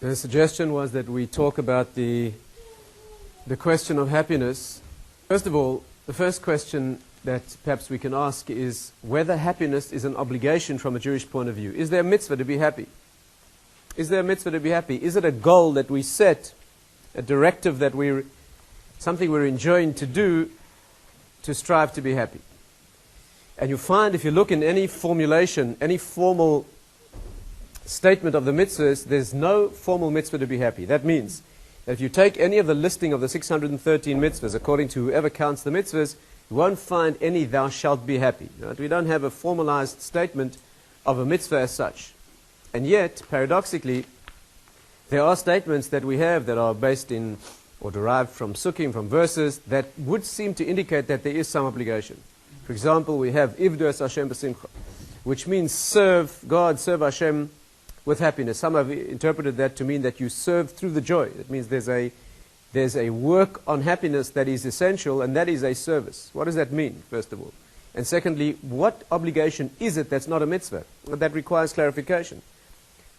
The suggestion was that we talk about the question of happiness. First of all, the first question that perhaps we can ask is whether happiness is an obligation from a Jewish point of view. Is there a mitzvah to be happy? Is there a mitzvah to be happy? Is it a goal that we set, a directive that something we're enjoined to do to strive to be happy? And you find if you look in any formulation, any formal statement of the mitzvahs, there's no formal mitzvah to be happy. That means that if you take any of the listing of the 613 mitzvahs, according to whoever counts the mitzvahs, you won't find any thou shalt be happy. Right? We don't have a formalized statement of a mitzvah as such. And yet, paradoxically, there are statements that we have that are based in or derived from sukkim, from verses, that would seem to indicate that there is some obligation. For example, we have Ivdu es Hashem b'simcha, which means serve God, serve Hashem with happiness. Some have interpreted that to mean that you serve through the joy. That means there's a work on happiness that is essential, and that is a service. What does that mean, first of all? And secondly, what obligation is it that's not a mitzvah? That requires clarification.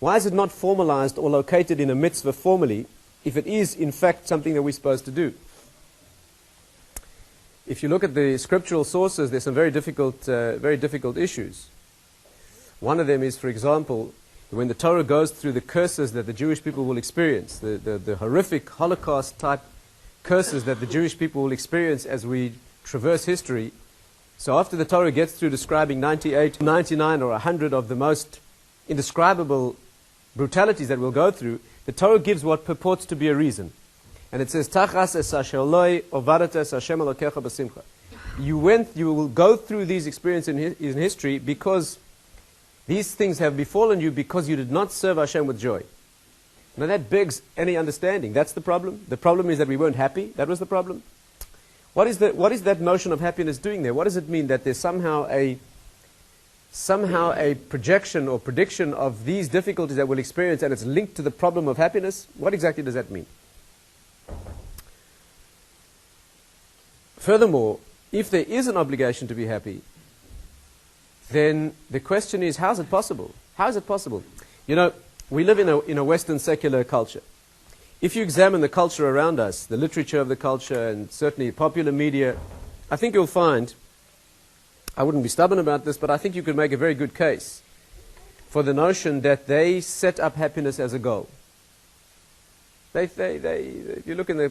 Why is it not formalized or located in a mitzvah formally if it is, in fact, something that we're supposed to do? If you look at the scriptural sources, there's some very difficult issues. One of them is, for example, when the Torah goes through the curses that the Jewish people will experience, the horrific Holocaust-type curses that the Jewish people will experience as we traverse history. So after the Torah gets through describing 98, 99 or 100 of the most indescribable brutalities that we'll go through, the Torah gives what purports to be a reason. And it says, Tachas es asher loi ovadat es Hashem Elokecha b'simcha. You will go through these experiences in history because these things have befallen you because you did not serve Hashem with joy. Now that begs any understanding. That's the problem. The problem is that we weren't happy. That was the problem. What is that notion of happiness doing there? What does it mean that there's somehow a projection or prediction of these difficulties that we'll experience and it's linked to the problem of happiness? What exactly does that mean? Furthermore, if there is an obligation to be happy, then the question is, how is it possible? How is it possible? You know, we live in a Western secular culture. If you examine the culture around us, the literature of the culture, and certainly popular media, I think you'll find, I wouldn't be stubborn about this, but I think you could make a very good case for the notion that they set up happiness as a goal. If you look in the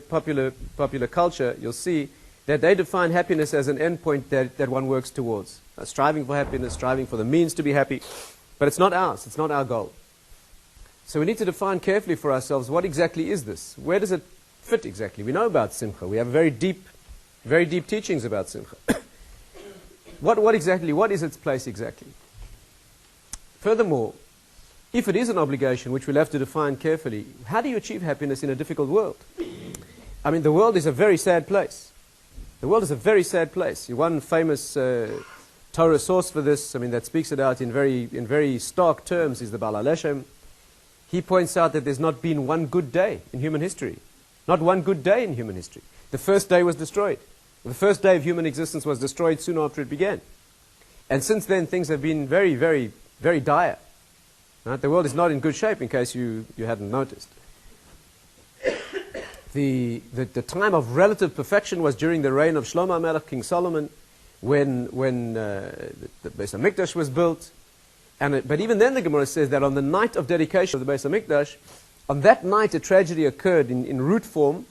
popular culture, you'll see that they define happiness as an endpoint that one works towards. Striving for happiness, striving for the means to be happy. But it's not ours. It's not our goal. So we need to define carefully for ourselves what exactly is this? Where does it fit exactly? We know about simcha. We have very deep teachings about simcha. What is its place exactly? Furthermore, if it is an obligation, which we'll have to define carefully, how do you achieve happiness in a difficult world? I mean, the world is a very sad place. The world is a very sad place. One famous Torah source for this, I mean, that speaks it out in very stark terms, is the Baal HaLeshem. He points out that there's not been one good day in human history. Not one good day in human history. The first day was destroyed. The first day of human existence was destroyed soon after it began. And since then, things have been very, very, very dire. Right? The world is not in good shape, in case you hadn't noticed. The time of relative perfection was during the reign of Shlomo HaMelech, King Solomon, when the Beis HaMikdash was built. But even then the Gemara says that on the night of dedication of the Beis HaMikdash, on that night a tragedy occurred in root form.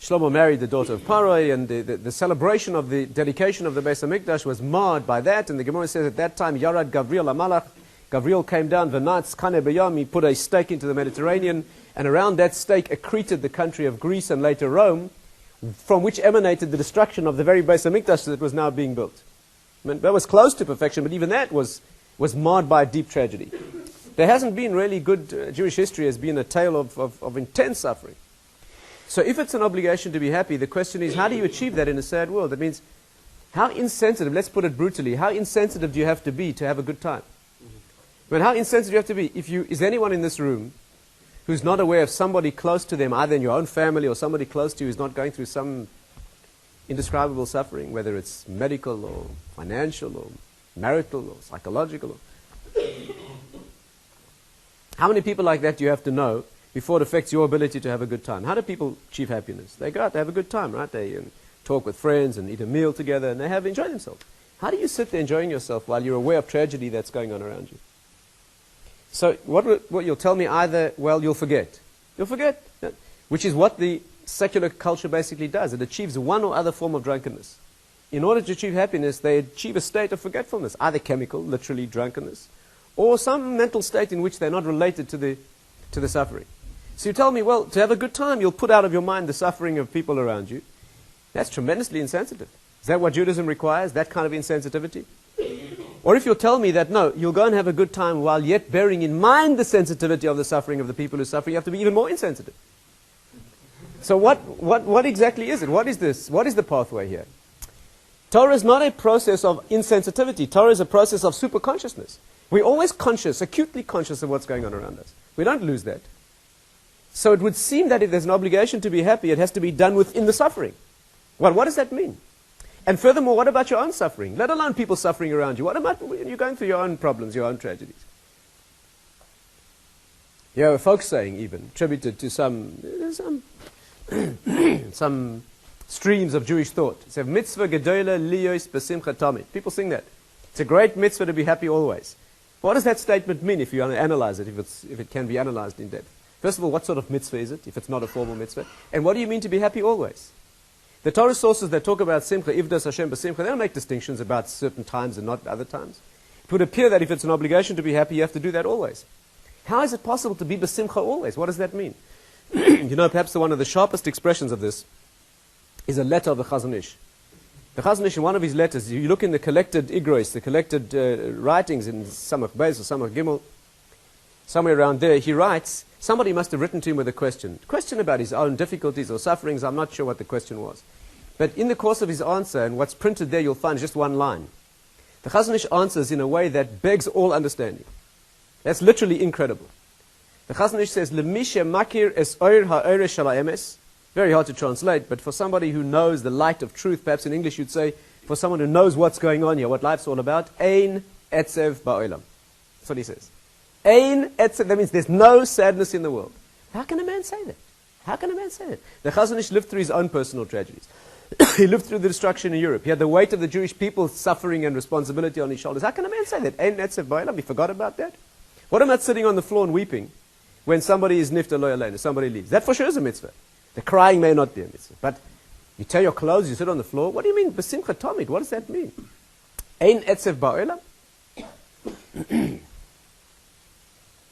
Shlomo married the daughter of Paroi, and the celebration of the dedication of the Beis HaMikdash was marred by that. And the Gemara says at that time, Yarad Gavriel HaMalach, Gavriel came down, V'natz Kane B'yam, he put a stake into the Mediterranean, and around that stake accreted the country of Greece and later Rome, from which emanated the destruction of the very Beis HaMikdash that was now being built. I mean, that was close to perfection, but even that was marred by a deep tragedy. There hasn't been really good Jewish history has been a tale of intense suffering. So if it's an obligation to be happy, the question is, how do you achieve that in a sad world? That means, how insensitive, let's put it brutally, how insensitive do you have to be to have a good time? I mean, how insensitive do you have to be? Is anyone in this room who's not aware of somebody close to them, either in your own family or somebody close to you who's not going through some indescribable suffering, whether it's medical or financial or marital or psychological? How many people like that do you have to know before it affects your ability to have a good time? How do people achieve happiness? They go out, they have a good time, right? They talk with friends and eat a meal together, and they enjoy themselves. How do you sit there enjoying yourself while you're aware of tragedy that's going on around you? So what you'll tell me either, well, you'll forget. You'll forget, which is what the secular culture basically does. It achieves one or other form of drunkenness. In order to achieve happiness, they achieve a state of forgetfulness, either chemical, literally drunkenness, or some mental state in which they're not related to the suffering. So you tell me, well, to have a good time, you'll put out of your mind the suffering of people around you. That's tremendously insensitive. Is that what Judaism requires, that kind of insensitivity? Or if you'll tell me that, no, you'll go and have a good time while yet bearing in mind the sensitivity of the suffering of the people who suffer, you have to be even more insensitive. So what exactly is it? What is this? What is the pathway here? Torah is not a process of insensitivity. Torah is a process of superconsciousness. We're always conscious, acutely conscious of what's going on around us. We don't lose that. So it would seem that if there's an obligation to be happy, it has to be done within the suffering. Well, what does that mean? And furthermore, what about your own suffering? Let alone people suffering around you. What about when you're going through your own problems, your own tragedies? You have a folk saying even, attributed to some streams of Jewish thought. It's a mitzvah gedola liyos besimcha tamid. People sing that. It's a great mitzvah to be happy always. What does that statement mean if you analyze it, if it can be analyzed in depth? First of all, what sort of mitzvah is it, if it's not a formal mitzvah? And what do you mean to be happy always? The Torah sources that talk about simcha, ivdas Hashem b'simcha, they don't make distinctions about certain times and not other times. It would appear that if it's an obligation to be happy, you have to do that always. How is it possible to be b'simcha always? What does that mean? You know, perhaps one of the sharpest expressions of this is a letter of the Chazon Ish. The Chazon Ish, in one of his letters, you look in the collected igros, the collected writings in Samach Beis or Samach Gimel, somewhere around there, he writes, somebody must have written to him with a question about his own difficulties or sufferings. I'm not sure what the question was. But in the course of his answer, and what's printed there, you'll find just one line. The Chazon Ish answers in a way that begs all understanding. That's literally incredible. The Chazon Ish says, Lemisha makir es oir ha'ore shel ha'emes. Very hard to translate, but for somebody who knows the light of truth, perhaps in English you'd say, for someone who knows what's going on here, what life's all about, ein etzev ba'olam. That's what he says. Ein etzev, that means there's no sadness in the world. How can a man say that? How can a man say that? The Chazon Ish lived through his own personal tragedies. He lived through the destruction in Europe. He had the weight of the Jewish people's suffering and responsibility on his shoulders. How can a man say that? Ein etzev ba'olam. He forgot about that? What about sitting on the floor and weeping when somebody is nifta lo yaleinu, somebody leaves? That for sure is a mitzvah. The crying may not be a mitzvah. But you tear your clothes, you sit on the floor. What do you mean? B'simcha tamid. What does that mean? Ein etzev ba'olam?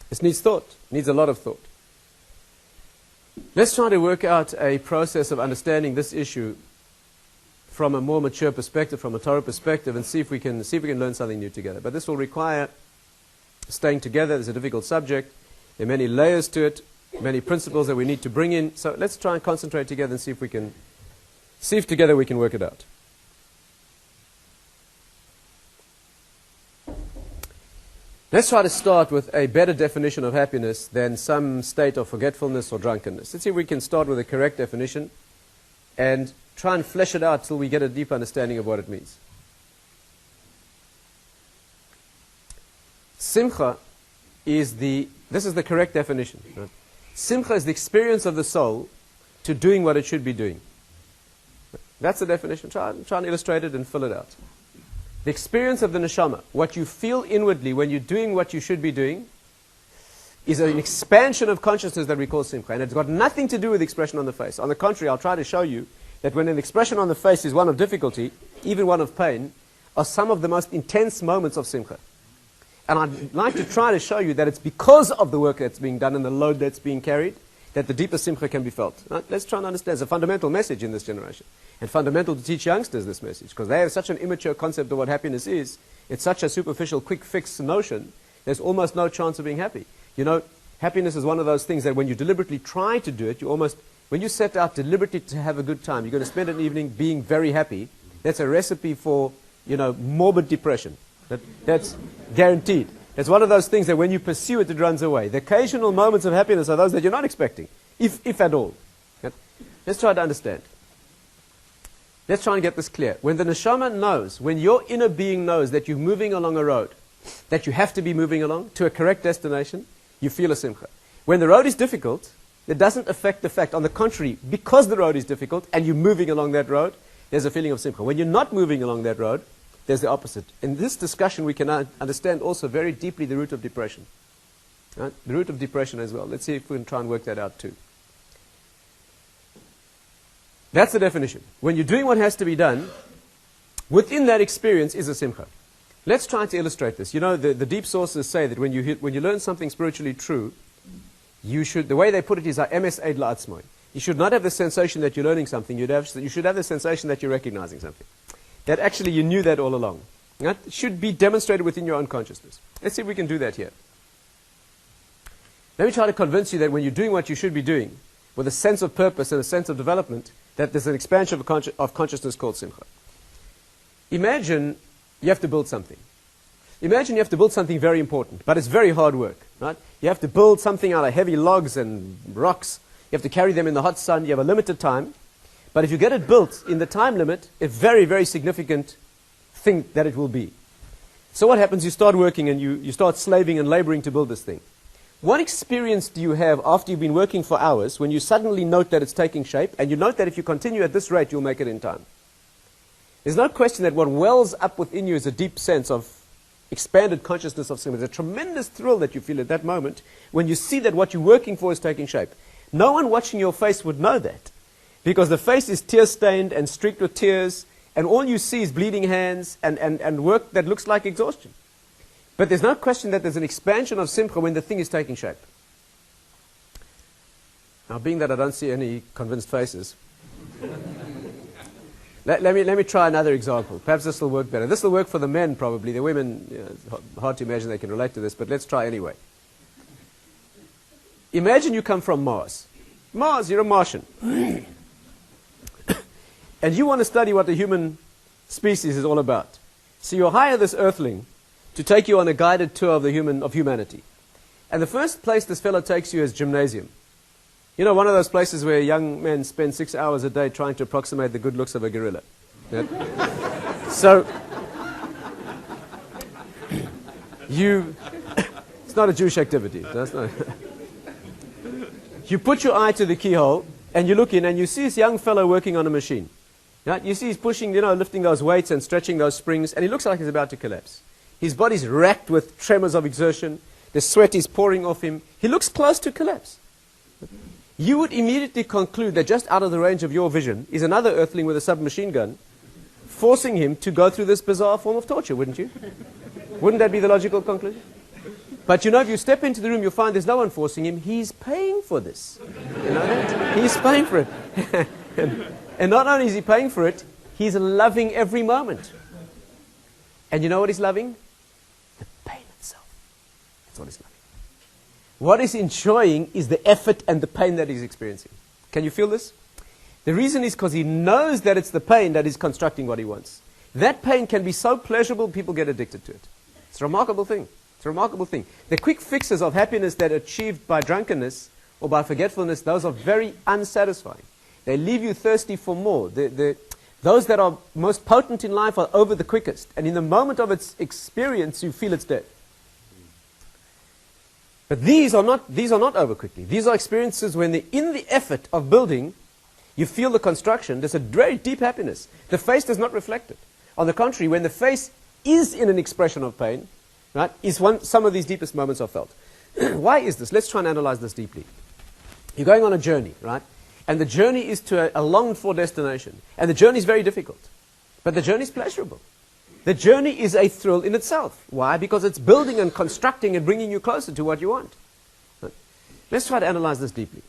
This needs thought. Needs a lot of thought. Let's try to work out a process of understanding this issue from a more mature perspective, from a Torah perspective, and see if we can learn something new together. But this will require staying together. It's a difficult subject. There are many layers to it, many principles that we need to bring in. So let's try and concentrate together and see if together we can work it out. Let's try to start with a better definition of happiness than some state of forgetfulness or drunkenness. Let's see if we can start with a correct definition and try and flesh it out till we get a deep understanding of what it means. Simcha is this is the correct definition. Right? Simcha is the experience of the soul to doing what it should be doing. That's the definition. Try and illustrate it and fill it out. The experience of the neshama, what you feel inwardly when you're doing what you should be doing, is an expansion of consciousness that we call simcha. And it's got nothing to do with the expression on the face. On the contrary, I'll try to show you that when an expression on the face is one of difficulty, even one of pain, are some of the most intense moments of simcha. And I'd like to try to show you that it's because of the work that's being done and the load that's being carried that the deeper simcha can be felt. Right? Let's try and understand. It's a fundamental message in this generation. And fundamental to teach youngsters this message, because they have such an immature concept of what happiness is. It's such a superficial, quick fix notion, there's almost no chance of being happy. You know, happiness is one of those things that when you deliberately try to do it, when you set out deliberately to have a good time, you're going to spend an evening being very happy. That's a recipe for, morbid depression. That's guaranteed. It's one of those things that when you pursue it, it runs away. The occasional moments of happiness are those that you're not expecting, if at all. Okay? Let's try to understand. Let's try and get this clear. When the neshama knows, when your inner being knows that you're moving along a road, that you have to be moving along to a correct destination, you feel a simcha. When the road is difficult, it doesn't affect the fact. On the contrary, because the road is difficult and you're moving along that road, there's a feeling of simcha. When you're not moving along that road, there's the opposite. In this discussion, we can understand also very deeply the root of depression. Right? The root of depression as well. Let's see if we can try and work that out too. That's the definition. When you're doing what has to be done, within that experience is a simcha. Let's try to illustrate this. You know, the deep sources say that when you learn something spiritually true, you should, the way they put it is, emes eid la'atzmoi. You should not have the sensation that you're learning something. You should have the sensation that you're recognizing something. That actually you knew that all along. That should be demonstrated within your own consciousness. Let's see if we can do that here. Let me try to convince you that when you're doing what you should be doing, with a sense of purpose and a sense of development, that there's an expansion of consciousness called simcha. Imagine you have to build something. Imagine you have to build something very important, but it's very hard work. Right? You have to build something out of heavy logs and rocks. You have to carry them in the hot sun. You have a limited time. But if you get it built in the time limit, a very, very significant thing that it will be. So what happens? You start working and you start slaving and laboring to build this thing. What experience do you have after you've been working for hours when you suddenly note that it's taking shape and you note that if you continue at this rate, you'll make it in time? There's no question that what wells up within you is a deep sense of expanded consciousness of something. There's a tremendous thrill that you feel at that moment when you see that what you're working for is taking shape. No one watching your face would know that, because the face is tear-stained and streaked with tears, and all you see is bleeding hands and work that looks like exhaustion. But there's no question that there's an expansion of simcha when the thing is taking shape. Now, being that I don't see any convinced faces, let me try another example. Perhaps this will work better. This will work for the men, probably. The women, it's hard to imagine they can relate to this, but let's try anyway. Imagine you come from Mars. Mars, you're a Martian. And you want to study what the human species is all about. So you hire this earthling to take you on a guided tour of humanity. And the first place this fellow takes you is gymnasium. You know, one of those places where young men spend 6 hours a day trying to approximate the good looks of a gorilla. Yeah? So, it's not a Jewish activity. That's not. You put your eye to the keyhole and you look in and you see this young fellow working on a machine. Right? You see he's pushing, lifting those weights and stretching those springs, and he looks like he's about to collapse. His body's racked with tremors of exertion. The sweat is pouring off him. He looks close to collapse. You would immediately conclude that just out of the range of your vision is another earthling with a submachine gun forcing him to go through this bizarre form of torture, wouldn't you? Wouldn't that be the logical conclusion? But if you step into the room, you'll find there's no one forcing him. He's paying for this. He's paying for it. And not only is he paying for it, he's loving every moment. And you know what he's loving? The pain itself. That's what he's loving. What he's enjoying is the effort and the pain that he's experiencing. Can you feel this? The reason is because he knows that it's the pain that is constructing what he wants. That pain can be so pleasurable, people get addicted to it. It's a remarkable thing. It's a remarkable thing. The quick fixes of happiness that are achieved by drunkenness or by forgetfulness, those are very unsatisfying. They leave you thirsty for more. Those that are most potent in life are over the quickest. And in the moment of its experience, you feel it's dead. But these are not over quickly. These are experiences when in the effort of building, you feel the construction. There's a very deep happiness. The face does not reflect it. On the contrary, when the face is in an expression of pain, right, some of these deepest moments are felt. Why is this? Let's try and analyze this deeply. You're going on a journey, right? And the journey is to a longed-for destination. And the journey is very difficult. But the journey is pleasurable. The journey is a thrill in itself. Why? Because it's building and constructing and bringing you closer to what you want. Let's try to analyze this deeply.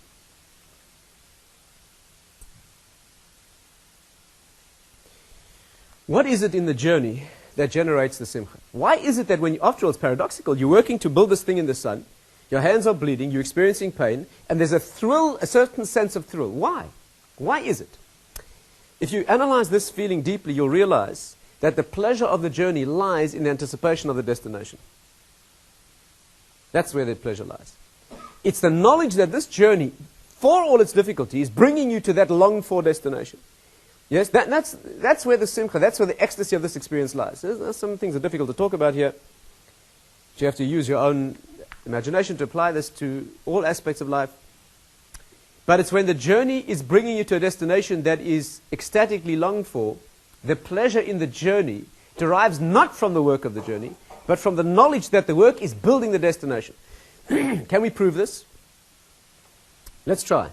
What is it in the journey that generates the simcha? Why is it that after all, it's paradoxical, you're working to build this thing in the sun, your hands are bleeding, you're experiencing pain, and there's a thrill, a certain sense of thrill. Why? Why is it? If you analyze this feeling deeply, you'll realize that the pleasure of the journey lies in the anticipation of the destination. That's where the pleasure lies. It's the knowledge that this journey, for all its difficulty, is bringing you to that longed-for destination. Yes, that's where the simcha, that's where the ecstasy of this experience lies. Some things are difficult to talk about here. You have to use your own imagination to apply this to all aspects of life. But it's when the journey is bringing you to a destination that is ecstatically longed for, the pleasure in the journey derives not from the work of the journey, but from the knowledge that the work is building the destination. Can we prove this? Let's try.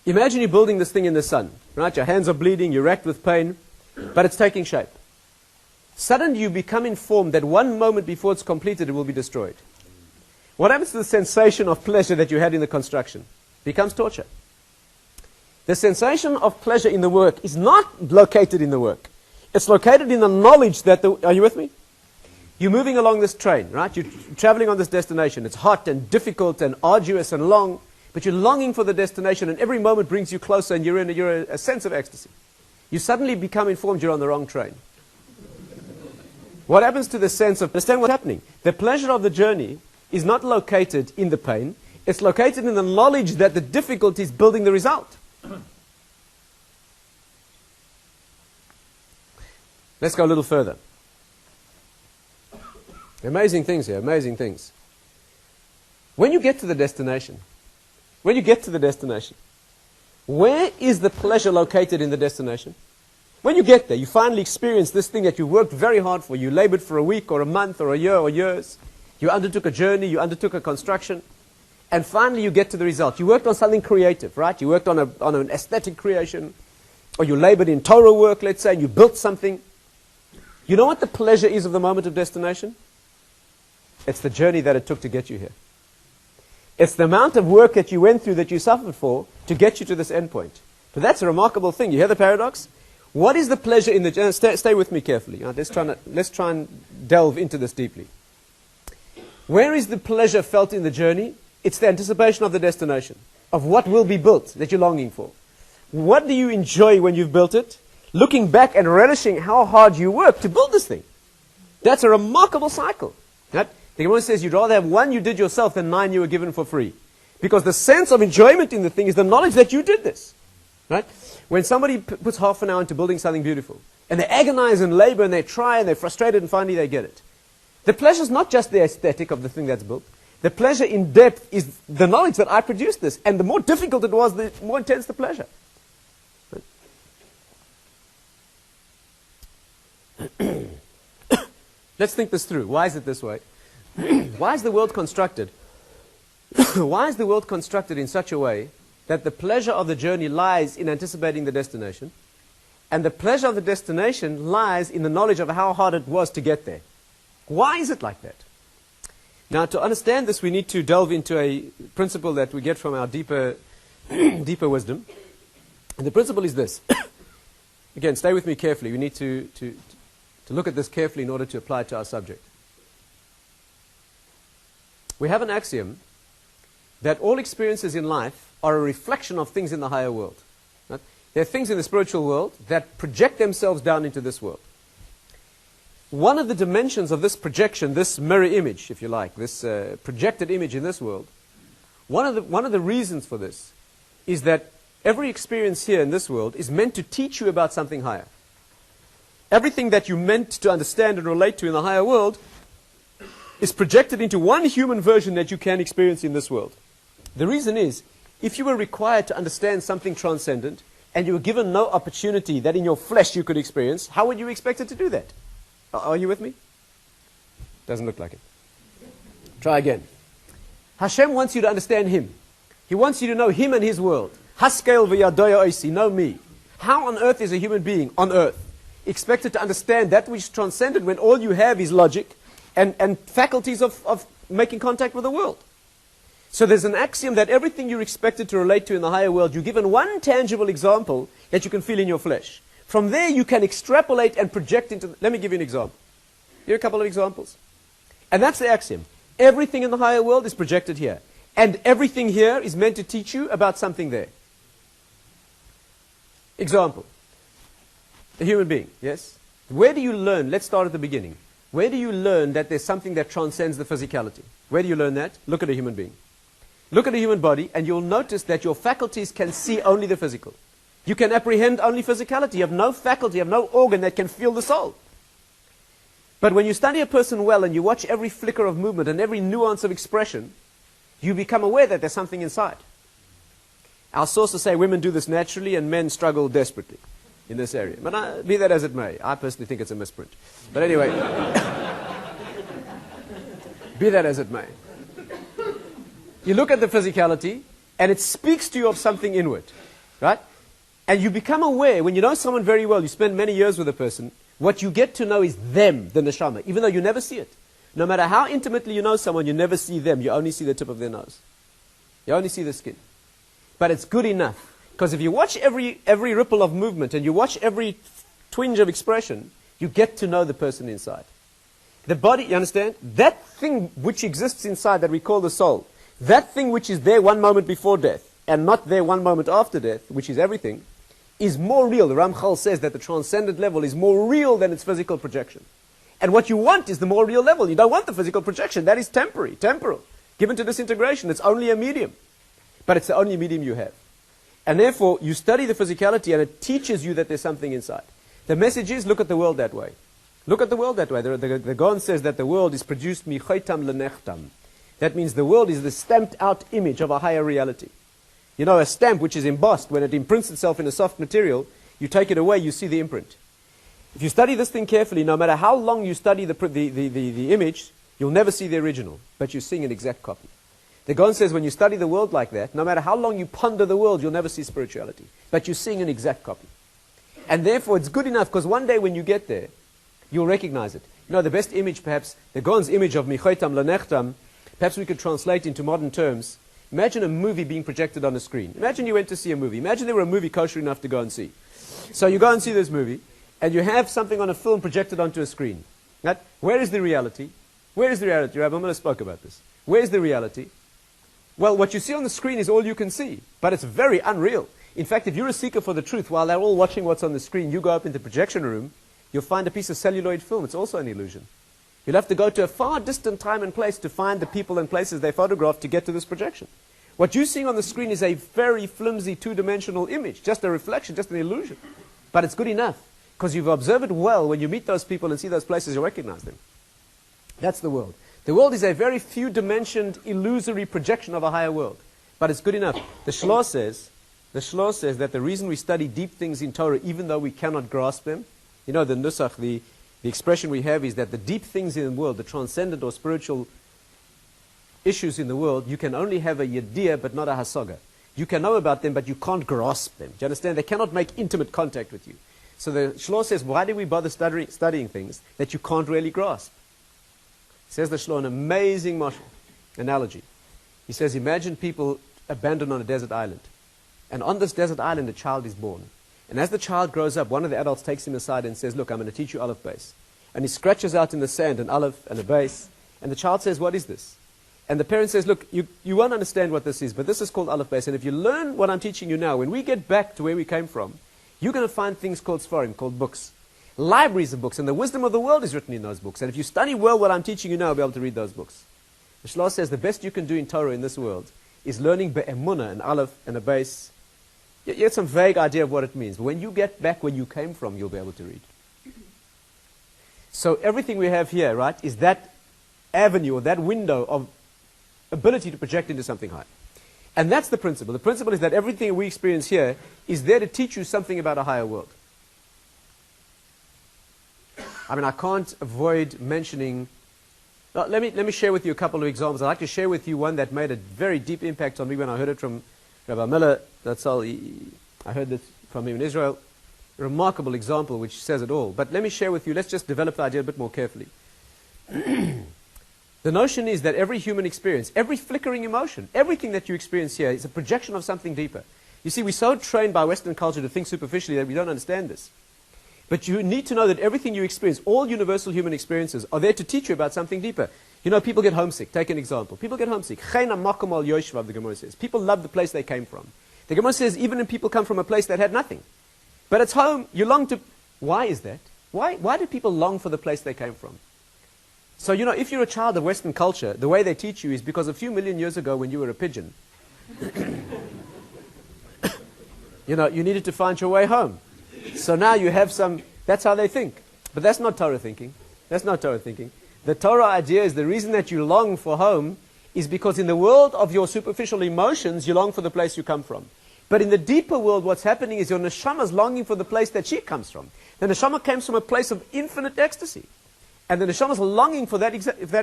Imagine you're building this thing in the sun, right? Your hands are bleeding, you're racked with pain, but it's taking shape. Suddenly you become informed that one moment before it's completed, it will be destroyed. What happens to the sensation of pleasure that you had in the construction? It becomes torture. The sensation of pleasure in the work is not located in the work. It's located in the knowledge that are you with me? You're moving along this train, right? You're traveling on this destination. It's hot and difficult and arduous and long, but you're longing for the destination, and every moment brings you closer, and you're in a sense of ecstasy. You suddenly become informed you're on the wrong train. What happens to the sense of, understand what's happening? The pleasure of the journey is not located in the pain. It's located in the knowledge that the difficulty is building the result. Let's go a little further. Amazing things here, amazing things. When you get to the destination, where is the pleasure located in the destination? When you get there, you finally experience this thing that you worked very hard for. You labored for a week or a month or a year or years. You undertook a journey, you undertook a construction, and finally you get to the result. You worked on something creative, right? You worked on an aesthetic creation, or you labored in Torah work, let's say, and you built something. You know what the pleasure is of the moment of destination? It's the journey that it took to get you here. It's the amount of work that you went through, that you suffered for, to get you to this end point. But that's a remarkable thing. You hear the paradox? What is the pleasure in the journey? Stay with me carefully. Let's try and delve into this deeply. Where is the pleasure felt in the journey? It's the anticipation of the destination, of what will be built that you're longing for. What do you enjoy when you've built it? Looking back and relishing how hard you worked to build this thing. That's a remarkable cycle. Right? The Gemara says you'd rather have one you did yourself than 9 you were given for free. Because the sense of enjoyment in the thing is the knowledge that you did this. Right? When somebody puts half an hour into building something beautiful, and they agonize and labor and they try and they're frustrated and finally they get it. The pleasure is not just the aesthetic of the thing that's built. The pleasure in depth is the knowledge that I produced this. And the more difficult it was, the more intense the pleasure. Right? Let's think this through. Why is it this way? Why is the world constructed? Why is the world constructed in such a way that the pleasure of the journey lies in anticipating the destination, and the pleasure of the destination lies in the knowledge of how hard it was to get there? Why is it like that? Now, to understand this, we need to delve into a principle that we get from our deeper wisdom. And the principle is this. Again, stay with me carefully. We need to look at this carefully in order to apply it to our subject. We have an axiom that all experiences in life are a reflection of things in the higher world. Right? There are things in the spiritual world that project themselves down into this world. One of the dimensions of this projection, this mirror image, if you like, this projected image in this world, one of the reasons for this is that every experience here in this world is meant to teach you about something higher. Everything that you meant to understand and relate to in the higher world is projected into one human version that you can experience in this world. The reason is, if you were required to understand something transcendent and you were given no opportunity that in your flesh you could experience, how would you expect it to do that? Are you with me? Doesn't look like it. Try again. Hashem wants you to understand Him. He wants you to know Him and His world. Haskel v'yadoya oisi, know me. How on earth is a human being on earth expected to understand that which is transcendent when all you have is logic and faculties of making contact with the world? So there's an axiom that everything you're expected to relate to in the higher world, you're given one tangible example that you can feel in your flesh. From there you can extrapolate and project into... Let me give you an example. Here are a couple of examples. And that's the axiom. Everything in the higher world is projected here. And everything here is meant to teach you about something there. Example. A human being, yes? Where do you learn? Let's start at the beginning. Where do you learn that there's something that transcends the physicality? Where do you learn that? Look at a human being. Look at a human body and you'll notice that your faculties can see only the physical. You can apprehend only physicality. You have no faculty, you have no organ that can feel the soul. But when you study a person well and you watch every flicker of movement and every nuance of expression, you become aware that there's something inside. Our sources say women do this naturally and men struggle desperately in this area. But be that as it may, I personally think it's a misprint. But anyway, be that as it may. You look at the physicality and it speaks to you of something inward, right? And you become aware, when you know someone very well, you spend many years with a person, what you get to know is them, the neshama, even though you never see it. No matter how intimately you know someone, you never see them. You only see the tip of their nose. You only see the skin. But it's good enough. Because if you watch every ripple of movement and you watch every twinge of expression, you get to know the person inside. The body, you understand? That thing which exists inside that we call the soul, that thing which is there one moment before death and not there one moment after death, which is everything, is more real. The Ramchal says that the transcendent level is more real than its physical projection. And what you want is the more real level. You don't want the physical projection. That is temporary, temporal, given to disintegration. It's only a medium. But it's the only medium you have. And therefore, you study the physicality and it teaches you that there's something inside. The message is, look at the world that way. Look at the world that way. The Gaon says that the world is produced michaitam lenechtam. That means the world is the stamped out image of a higher reality. You know, a stamp which is embossed, when it imprints itself in a soft material, you take it away, you see the imprint. If you study this thing carefully, no matter how long you study the image, you'll never see the original, but you're seeing an exact copy. The Gaon says when you study the world like that, no matter how long you ponder the world, you'll never see spirituality, but you're seeing an exact copy. And therefore, it's good enough, because one day when you get there, you'll recognize it. You know, the best image, perhaps, the Gaon's image of Michaitam Lanechtam, perhaps we could translate into modern terms. Imagine a movie being projected on a screen. Imagine you went to see a movie. Imagine there were a movie kosher enough to go and see. So you go and see this movie, and you have something on a film projected onto a screen. Right? Where is the reality? Where is the reality? Rabbi Miller spoke about this. Where is the reality? Well, what you see on the screen is all you can see, but it's very unreal. In fact, if you're a seeker for the truth, while they're all watching what's on the screen, you go up in the projection room, you'll find a piece of celluloid film. It's also an illusion. You'll have to go to a far distant time and place to find the people and places they photographed to get to this projection. What you're seeing on the screen is a very flimsy two-dimensional image, just a reflection, just an illusion. But it's good enough, because you've observed it well. When you meet those people and see those places, you recognize them. That's the world. The world is a very few-dimensioned, illusory projection of a higher world. But it's good enough. The Shloh says that the reason we study deep things in Torah, even though we cannot grasp them, you know, the nusach, the expression we have is that the deep things in the world, the transcendent or spiritual issues in the world, you can only have a yediyah but not a hasaga. You can know about them, but you can't grasp them. Do you understand? They cannot make intimate contact with you. So the Shloh says, why do we bother studying things that you can't really grasp? Says the Shloh, an amazing analogy. He says, imagine people abandoned on a desert island. And on this desert island, a child is born. And as the child grows up, one of the adults takes him aside and says, look, I'm going to teach you aleph base. And he scratches out in the sand an aleph and a base. And the child says, what is this? And the parent says, look, you won't understand what this is, but this is called aleph base. And if you learn what I'm teaching you now, when we get back to where we came from, you're going to find things called sfarim, called books. Libraries of books. And the wisdom of the world is written in those books. And if you study well what I'm teaching you now, you'll be able to read those books. The Shloh says the best you can do in Torah in this world is learning be'emunah, an aleph and a base. You get some vague idea of what it means. But when you get back where you came from, you'll be able to read. So everything we have here, right, is that avenue or that window of ability to project into something high. And that's the principle. The principle is that everything we experience here is there to teach you something about a higher world. I mean, I can't avoid mentioning... let me share with you a couple of examples. I'd like to share with you one that made a very deep impact on me when I heard it from Rabbi Miller. That's all. I heard it from him in Israel. A remarkable example which says it all. But let me share with you, let's just develop the idea a bit more carefully. The notion is that every human experience, every flickering emotion, everything that you experience here is a projection of something deeper. You see, we're so trained by Western culture to think superficially that we don't understand this. But you need to know that everything you experience, all universal human experiences, are there to teach you about something deeper. You know, people get homesick. Take an example. People get homesick. Cheina makom al yoshvav, the Gemara says. People love the place they came from. The Gemara says even if people come from a place that had nothing. But it's home, you long to... Why is that? Why do people long for the place they came from? So, you know, if you're a child of Western culture, the way they teach you is because a few million years ago when you were a pigeon, you know, you needed to find your way home. So now you have some... That's how they think. But that's not Torah thinking. That's not Torah thinking. The Torah idea is the reason that you long for home is because in the world of your superficial emotions, you long for the place you come from. But in the deeper world, what's happening is your neshama is longing for the place that she comes from. The neshama comes from a place of infinite ecstasy. And the neshama is longing for that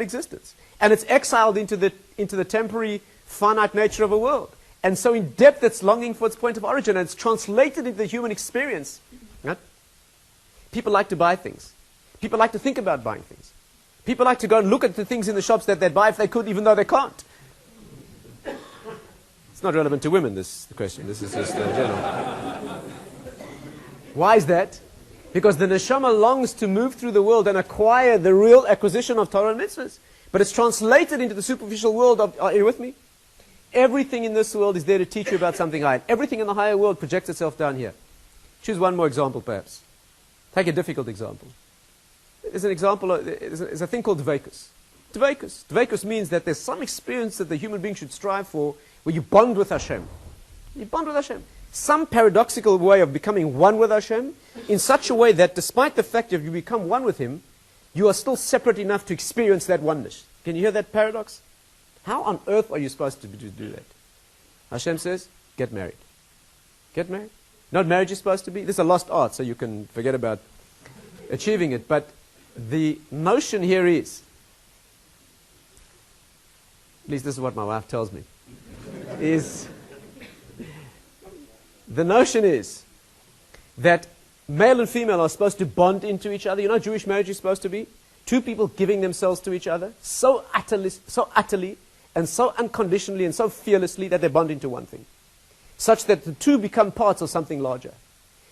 existence. And it's exiled into the temporary, finite nature of a world. And so in depth, it's longing for its point of origin. And it's translated into the human experience. Right? People like to buy things. People like to think about buying things. People like to go and look at the things in the shops that they'd buy if they could, even though they can't. It's not relevant to women, the question. This is just general. Why is that? Because the neshama longs to move through the world and acquire the real acquisition of Torah and mitzvahs. But it's translated into the superficial world of, are you with me? Everything in this world is there to teach you about something higher. Everything in the higher world projects itself down here. Choose one more example, perhaps. Take a difficult example. There's an example, there's a thing called dveikus. Dveikus. Dveikus means that there's some experience that the human being should strive for where you bond with Hashem. You bond with Hashem. Some paradoxical way of becoming one with Hashem in such a way that despite the fact that you become one with Him, you are still separate enough to experience that oneness. Can you hear that paradox? How on earth are you supposed to do that? Hashem says, get married. Get married. Not marriage is supposed to be. This is a lost art, so you can forget about achieving it. But the notion here is, at least this is what my wife tells me, is the notion is that male and female are supposed to bond into each other. You know how Jewish marriage is supposed to be? Two people giving themselves to each other so utterly and so unconditionally and so fearlessly that they bond into one thing. Such that the two become parts of something larger.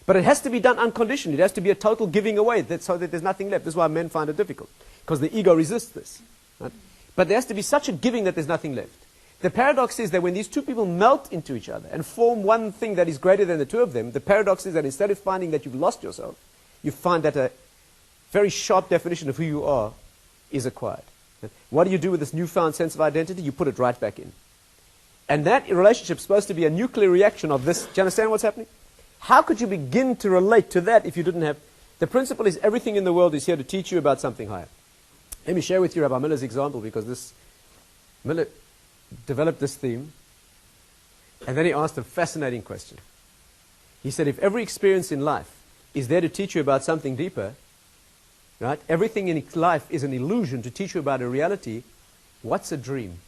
But it has to be done unconditionally. It has to be a total giving away so that there's nothing left. This is why men find it difficult. Because the ego resists this. Right? But there has to be such a giving that there's nothing left. The paradox is that when these two people melt into each other and form one thing that is greater than the two of them, the paradox is that instead of finding that you've lost yourself, you find that a very sharp definition of who you are is acquired. What do you do with this newfound sense of identity? You put it right back in. And that relationship is supposed to be a nuclear reaction of this. Do you understand what's happening? How could you begin to relate to that if you didn't have... The principle is everything in the world is here to teach you about something higher. Let me share with you Rabbi Miller's example, because Miller developed this theme, and then he asked a fascinating question. He said, if every experience in life is there to teach you about something deeper, right? Everything in life is an illusion to teach you about a reality. What's a dream?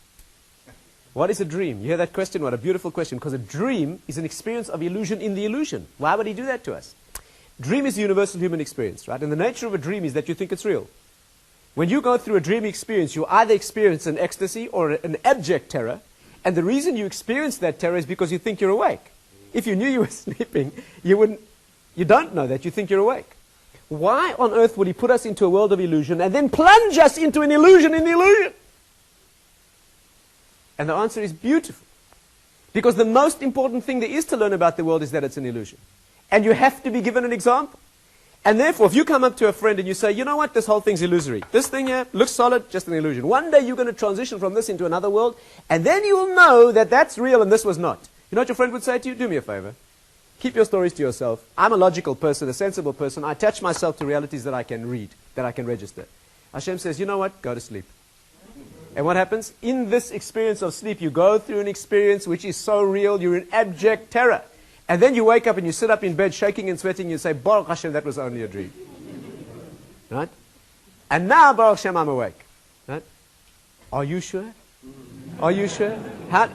What is a dream? You hear that question? What a beautiful question. Because a dream is an experience of illusion in the illusion. Why would he do that to us? Dream is the universal human experience, right? And the nature of a dream is that you think it's real. When you go through a dream experience, you either experience an ecstasy or an abject terror. And the reason you experience that terror is because you think you're awake. If you knew you were sleeping, you don't know that. You think you're awake. Why on earth would he put us into a world of illusion and then plunge us into an illusion in the illusion? And the answer is beautiful. Because the most important thing there is to learn about the world is that it's an illusion. And you have to be given an example. And therefore, if you come up to a friend and you say, you know what, this whole thing's illusory. This thing here looks solid, just an illusion. One day you're going to transition from this into another world, and then you'll know that that's real and this was not. You know what your friend would say to you? Do me a favor. Keep your stories to yourself. I'm a logical person, a sensible person. I attach myself to realities that I can read, that I can register. Hashem says, you know what, go to sleep. And what happens? In this experience of sleep, you go through an experience which is so real, you're in abject terror. And then you wake up and you sit up in bed shaking and sweating and you say, Baruch Hashem, that was only a dream. Right? And now, Baruch Hashem, I'm awake. Right? Are you sure? Are you sure? How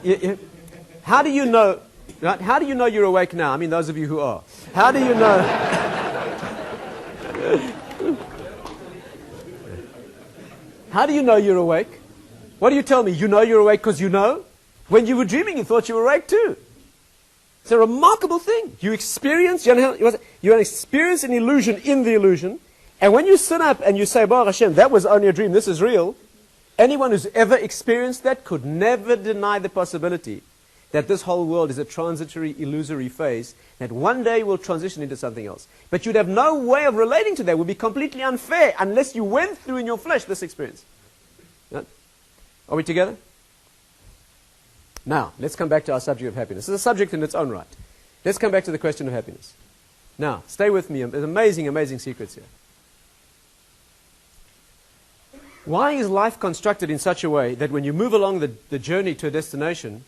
do you know? Right? How do you know you're awake now? I mean, those of you who are. How do you know? How do you know you're awake? What do you tell me? You know you're awake because you know? When you were dreaming, you thought you were awake too. It's a remarkable thing. You experience an illusion in the illusion. And when you sit up and you say, Baruch Hashem, that was only a dream, this is real, anyone who's ever experienced that could never deny the possibility that this whole world is a transitory, illusory phase that one day will transition into something else. But you'd have no way of relating to that. It would be completely unfair unless you went through in your flesh this experience. Right? Are we together? Now, let's come back to our subject of happiness. It's a subject in its own right. Let's come back to the question of happiness. Now, stay with me. There's amazing, amazing secrets here. Why is life constructed in such a way that when you move along the journey to a destination,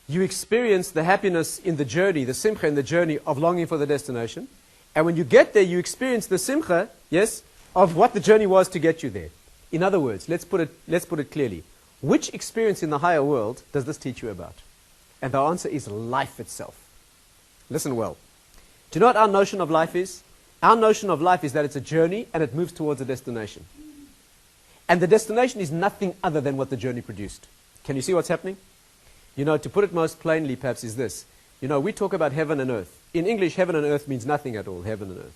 you experience the happiness in the journey, the simcha in the journey of longing for the destination, and when you get there, you experience the simcha, yes, of what the journey was to get you there. In other words, let's put it clearly. Which experience in the higher world does this teach you about? And the answer is life itself. Listen well. Do you know what our notion of life is? Our notion of life is that it's a journey and it moves towards a destination. And the destination is nothing other than what the journey produced. Can you see what's happening? You know, to put it most plainly perhaps is this. You know, we talk about heaven and earth. In English, heaven and earth means nothing at all, heaven and earth.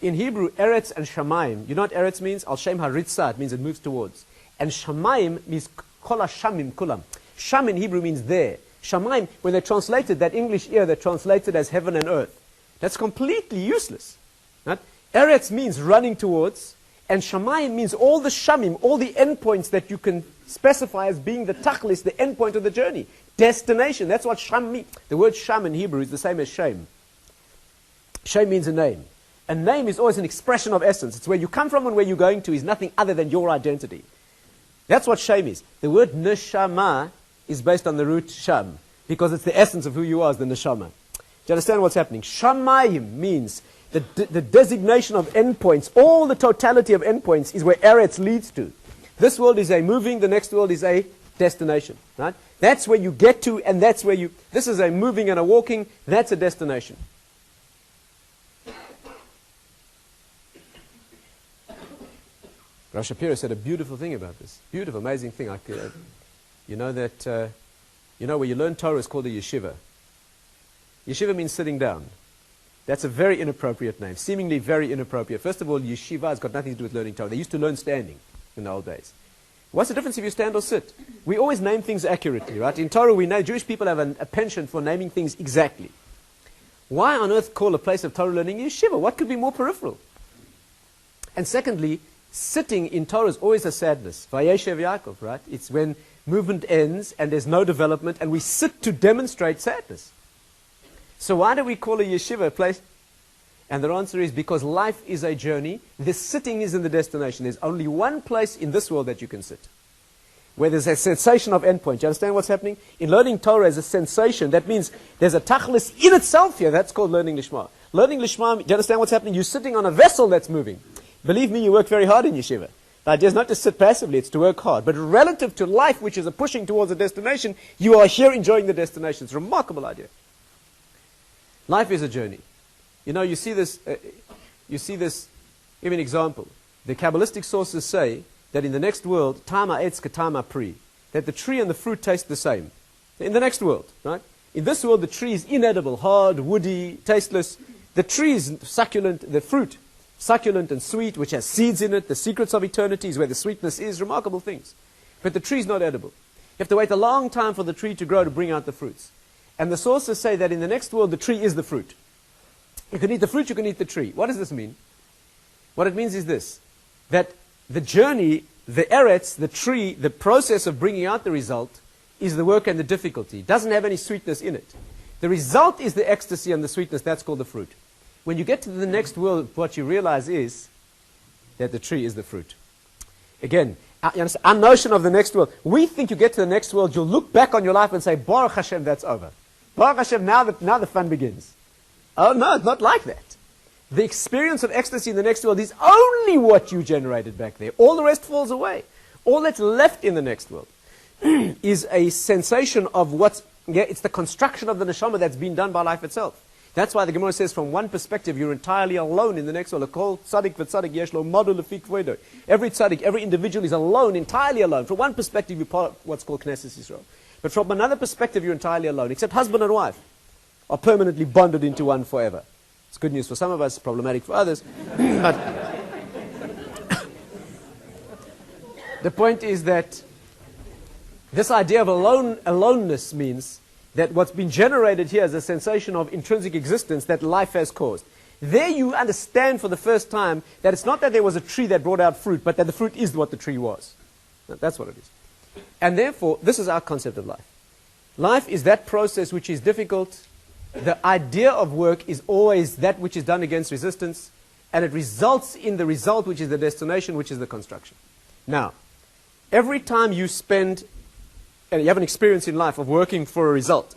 In Hebrew, Eretz and Shamayim, you know what Eretz means? Al Shem HaRitzah, it means it moves towards. And Shamayim means Kol HaShamim Kulam. Sham in Hebrew means there. Shamayim, when they translated that English ear, they translated as heaven and earth. That's completely useless. Right? Eretz means running towards, and Shamayim means all the Shamim, all the endpoints that you can specify as being the tachlis, the endpoint of the journey. Destination, that's what Sham means. The word Sham in Hebrew is the same as Shem. Shem means a name. A name is always an expression of essence. It's where you come from and where you're going to is nothing other than your identity. That's what Shem is. The word neshama is based on the root sham, because it's the essence of who you are as the neshama. Do you understand what's happening? Shamayim means the designation of endpoints. All the totality of endpoints is where Eretz leads to. This world is a moving, the next world is a destination. Right? That's where you get to, and that's where you... This is a moving and a walking, that's a destination. Rosh Shapiro said a beautiful thing about this. Beautiful, amazing thing. You know that, where you learn Torah is called a yeshiva. Yeshiva means sitting down. That's a very inappropriate name, seemingly very inappropriate. First of all, yeshiva has got nothing to do with learning Torah. They used to learn standing in the old days. What's the difference if you stand or sit? We always name things accurately, right? In Torah, we know Jewish people have a penchant for naming things exactly. Why on earth call a place of Torah learning yeshiva? What could be more peripheral? And secondly, sitting in Torah is always a sadness. Vayeshev Yaakov, right? It's when movement ends and there's no development and we sit to demonstrate sadness. So why do we call a yeshiva a place? And the answer is because life is a journey. The sitting is in the destination. There's only one place in this world that you can sit, where there's a sensation of endpoint. Do you understand what's happening? In learning Torah as a sensation, that means there's a tachlis in itself here. That's called learning Lishma. Learning Lishma, do you understand what's happening? You're sitting on a vessel that's moving. Believe me, you work very hard in yeshiva. The idea is not to sit passively, it's to work hard. But relative to life, which is a pushing towards a destination, you are here enjoying the destination. It's a remarkable idea. Life is a journey. You know, you see this, give me an example. The Kabbalistic sources say that in the next world, tama etz ketama pri, that the tree and the fruit taste the same. In the next world, right? In this world, the tree is inedible, hard, woody, tasteless. The tree is succulent, the fruit, succulent and sweet, which has seeds in it. The secrets of eternity is where the sweetness is, remarkable things. But the tree is not edible. You have to wait a long time for the tree to grow to bring out the fruits. And the sources say that in the next world, the tree is the fruit. You can eat the fruit, you can eat the tree. What does this mean? What it means is this, that the journey, the eretz, the tree, the process of bringing out the result is the work and the difficulty. It doesn't have any sweetness in it. The result is the ecstasy and the sweetness. That's called the fruit. When you get to the next world, what you realize is that the tree is the fruit. Again, our notion of the next world, we think you get to the next world, you'll look back on your life and say, Baruch Hashem, that's over. Baruch Hashem, now the fun begins. Oh no, it's not like that. The experience of ecstasy in the next world is only what you generated back there. All the rest falls away. All that's left in the next world is a sensation of it's the construction of the neshama that's been done by life itself. That's why the Gemara says from one perspective you're entirely alone in the next world. Every tzaddik, every individual is alone, entirely alone. From one perspective you're part of what's called Knesset Yisrael. But from another perspective you're entirely alone, except husband and wife are permanently bonded into one forever. It's good news for some of us, problematic for others. But the point is that this idea of aloneness means that what's been generated here is a sensation of intrinsic existence that life has caused. There you understand for the first time that it's not that there was a tree that brought out fruit, but that the fruit is what the tree was. That's what it is. And therefore, this is our concept of life. Life is that process which is difficult. The idea of work is always that which is done against resistance. and it results in the result, which is the destination, which is the construction. Now, every time you spend, and you have an experience in life of working for a result,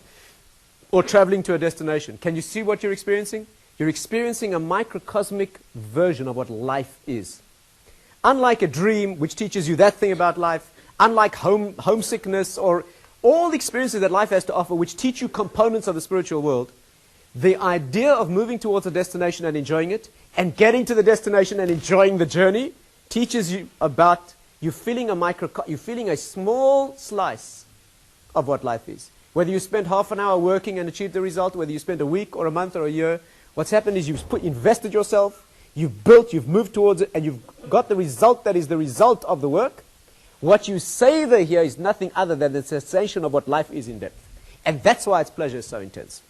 or traveling to a destination, can you see what you're experiencing? You're experiencing a microcosmic version of what life is. Unlike a dream, which teaches you that thing about life, unlike homesickness, or all the experiences that life has to offer, which teach you components of the spiritual world, the idea of moving towards a destination and enjoying it, and getting to the destination and enjoying the journey, teaches you about you feeling a small slice of what life is. Whether you spend half an hour working and achieve the result, whether you spend a week or a month or a year, what's happened is you've invested yourself, you've built, you've moved towards it, and you've got the result that is the result of the work. What you savor here is nothing other than the sensation of what life is in depth. And that's why its pleasure is so intense.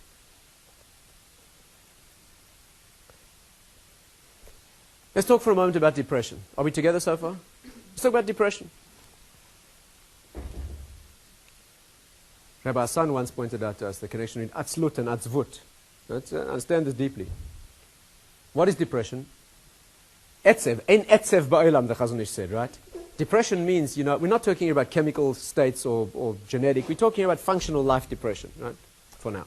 Let's talk for a moment about depression. Are we together so far? Let's talk about depression. Rabbi Hassan once pointed out to us the connection between atzlut and atzvut. Let's understand this deeply. What is depression? Etzev. Ein etzev ba'olam, the Chazon Ish said, right? Depression means, we're not talking about chemical states or genetic. We're talking about functional life depression, right? For now.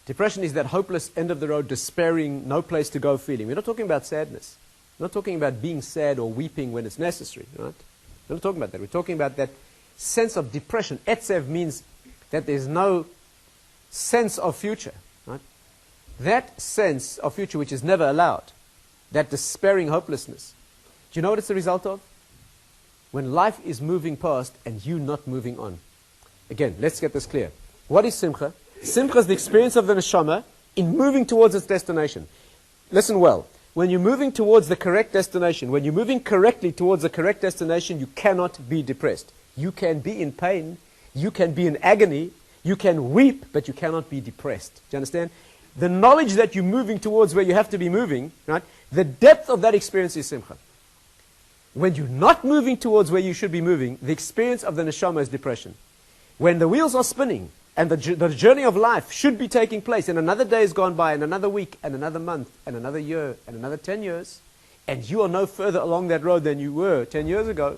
Depression is that hopeless, end-of-the-road, despairing, no place to go feeling. We're not talking about sadness. We're not talking about being sad or weeping when it's necessary, right? We're not talking about that. We're talking about that sense of depression. Etzev means that there's no sense of future, right? That sense of future which is never allowed, that despairing hopelessness, do you know what it's the result of? When life is moving past and you not moving on. Again, let's get this clear. What is simcha? Simcha is the experience of the neshama in moving towards its destination. Listen well. When you're moving towards the correct destination, when you're moving correctly towards the correct destination, you cannot be depressed. You can be in pain, you can be in agony, you can weep, but you cannot be depressed. Do you understand? The knowledge that you're moving towards where you have to be moving, right? The depth of that experience is simcha. When you're not moving towards where you should be moving, the experience of the neshama is depression. When the wheels are spinning, and the journey of life should be taking place, and another day has gone by, and another week, and another month, and another year, and another 10 years, and you are no further along that road than you were 10 years ago,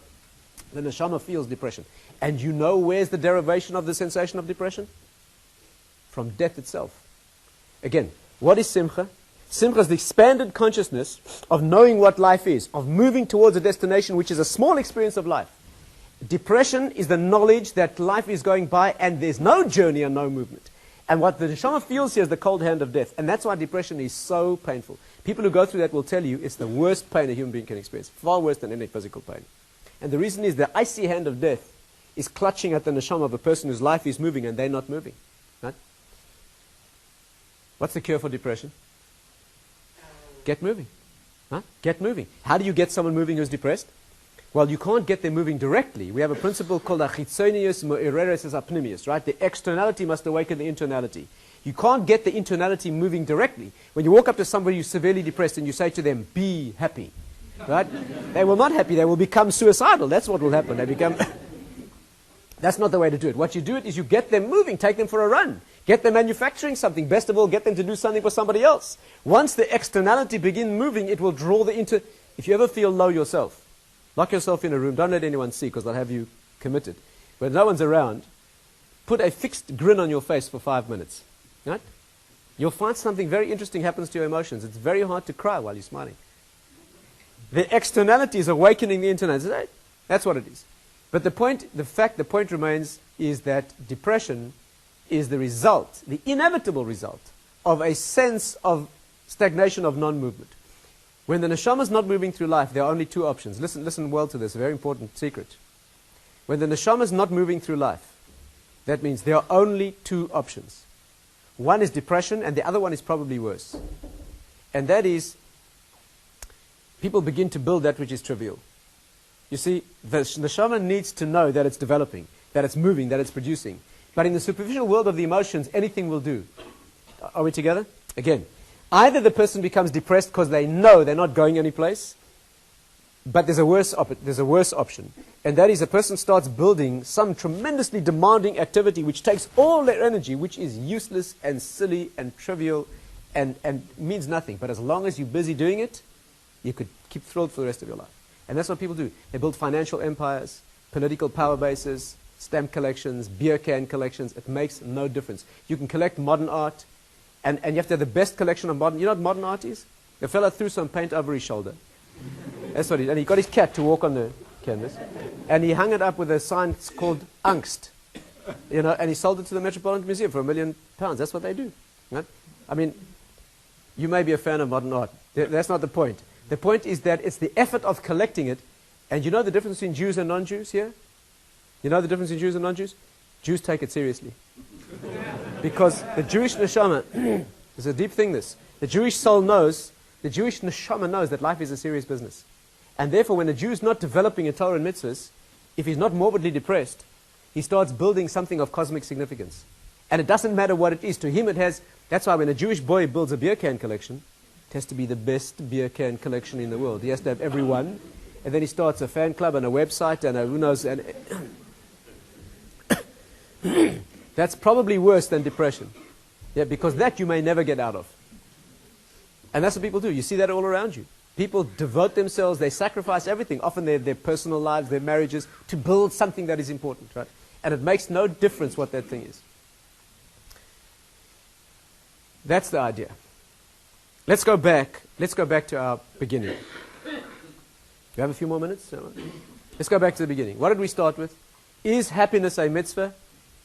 the neshama feels depression. And you know where's the derivation of the sensation of depression? From death itself. Again, what is simcha? Simcha is the expanded consciousness of knowing what life is, of moving towards a destination which is a small experience of life. Depression is the knowledge that life is going by and there's no journey and no movement. And what the neshama feels here is the cold hand of death. And that's why depression is so painful. People who go through that will tell you it's the worst pain a human being can experience. Far worse than any physical pain. And the reason is the icy hand of death is clutching at the neshama of a person whose life is moving and they're not moving. Right? What's the cure for depression? Get moving. Huh? Get moving. How do you get someone moving who's depressed? Well, you can't get them moving directly. We have a principle called achitzonius mo'ireres apnimius, right? The externality must awaken the internality. You can't get the internality moving directly. When you walk up to somebody who's severely depressed and you say to them, be happy, right? They will not happy. They will become suicidal. That's what will happen. They become... That's not the way to do it. What you do it is you get them moving, take them for a run, get them manufacturing something. Best of all, get them to do something for somebody else. Once the externality begins moving, it will draw the inter... If you ever feel low yourself, lock yourself in a room. Don't let anyone see because they'll have you committed. When no one's around, put a fixed grin on your face for 5 minutes. Right? You'll find something very interesting happens to your emotions. It's very hard to cry while you're smiling. The externality is awakening the internal. That's what it is. But the point remains is that depression is the result, the inevitable result, of a sense of stagnation, of non-movement. When the neshama is not moving through life, there are only two options. Listen well to this, a very important secret. When the neshama is not moving through life, that means there are only two options. One is depression, and the other one is probably worse. And that is, people begin to build that which is trivial. You see, the neshama needs to know that it's developing, that it's moving, that it's producing. But in the superficial world of the emotions, anything will do. Are we together? Again, either the person becomes depressed because they know they're not going anyplace, but there's a worse option. And that is a person starts building some tremendously demanding activity which takes all their energy, which is useless and silly and trivial and means nothing. But as long as you're busy doing it, you could keep thrilled for the rest of your life. And that's what people do. They build financial empires, political power bases, stamp collections, beer can collections. It makes no difference. You can collect modern art, and you have to have the best collection of modern. You know what modern art is? The fellow threw some paint over his shoulder. That's what he did. And he got his cat to walk on the canvas. And he hung it up with a sign called Angst. And he sold it to the Metropolitan Museum for £1 million. That's what they do. Right? I mean, you may be a fan of modern art. That's not the point. The point is that it's the effort of collecting it. And you know the difference between Jews and non-Jews here? You know the difference between Jews and non-Jews? Jews take it seriously. Because the Jewish neshama, there's a deep thing this. The Jewish soul knows, the Jewish neshama knows that life is a serious business. And therefore when a Jew is not developing a Torah and mitzvahs, if he's not morbidly depressed, he starts building something of cosmic significance. And it doesn't matter what it is. To him it has, that's why when a Jewish boy builds a beer can collection, it has to be the best beer can collection in the world. He has to have every one. And then he starts a fan club and a website and who knows. And that's probably worse than depression. Yeah, because that you may never get out of. And that's what people do. You see that all around you. People devote themselves, they sacrifice everything, often their personal lives, their marriages, to build something that is important, right? And it makes no difference what that thing is. That's the idea. Let's go back to our beginning. You have a few more minutes? Let's go back to the beginning. What did we start with? Is happiness a mitzvah?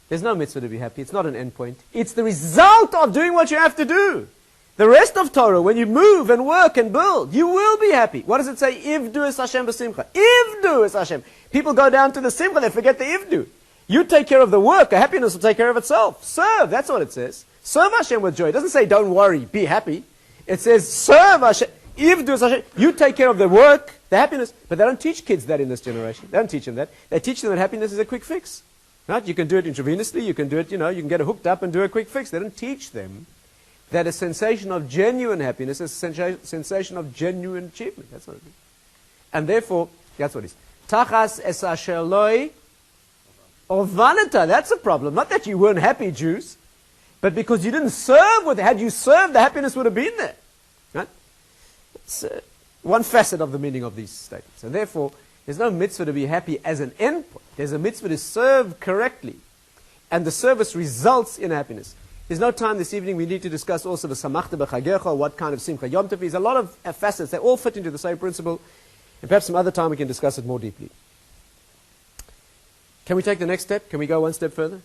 There's no mitzvah to be happy. It's not an endpoint. It's the result of doing what you have to do. The rest of Torah, when you move and work and build, you will be happy. What does it say? Ivdu es Hashem b'simcha. Ivdu es Hashem. People go down to the simcha, they forget the ivdu. You take care of the work, a happiness will take care of itself. Serve, that's what it says. Serve Hashem with joy. It doesn't say don't worry, be happy. It says serve Hashem. Ivdu es Hashem. You take care of the work, the happiness. But they don't teach kids that in this generation. They don't teach them that. They teach them that happiness is a quick fix. Right? You can do it intravenously, you can do it, you can get it hooked up and do a quick fix. They don't teach them that a sensation of genuine happiness is a sensation of genuine achievement. That's what it is. And therefore, that's what it is. Tachas es asher loi ovanata. That's a problem. Not that you weren't happy, Jews, but because you didn't serve with it. Had you served, the happiness would have been there. Right? It's one facet of the meaning of these statements. And therefore, there's no mitzvah to be happy as an endpoint. There's a mitzvah to serve correctly. And the service results in happiness. There's no time this evening. We need to discuss also the samachta b'chagecha, what kind of simcha yom tov is. A lot of facets. They all fit into the same principle. And perhaps some other time we can discuss it more deeply. Can we take the next step? Can we go one step further?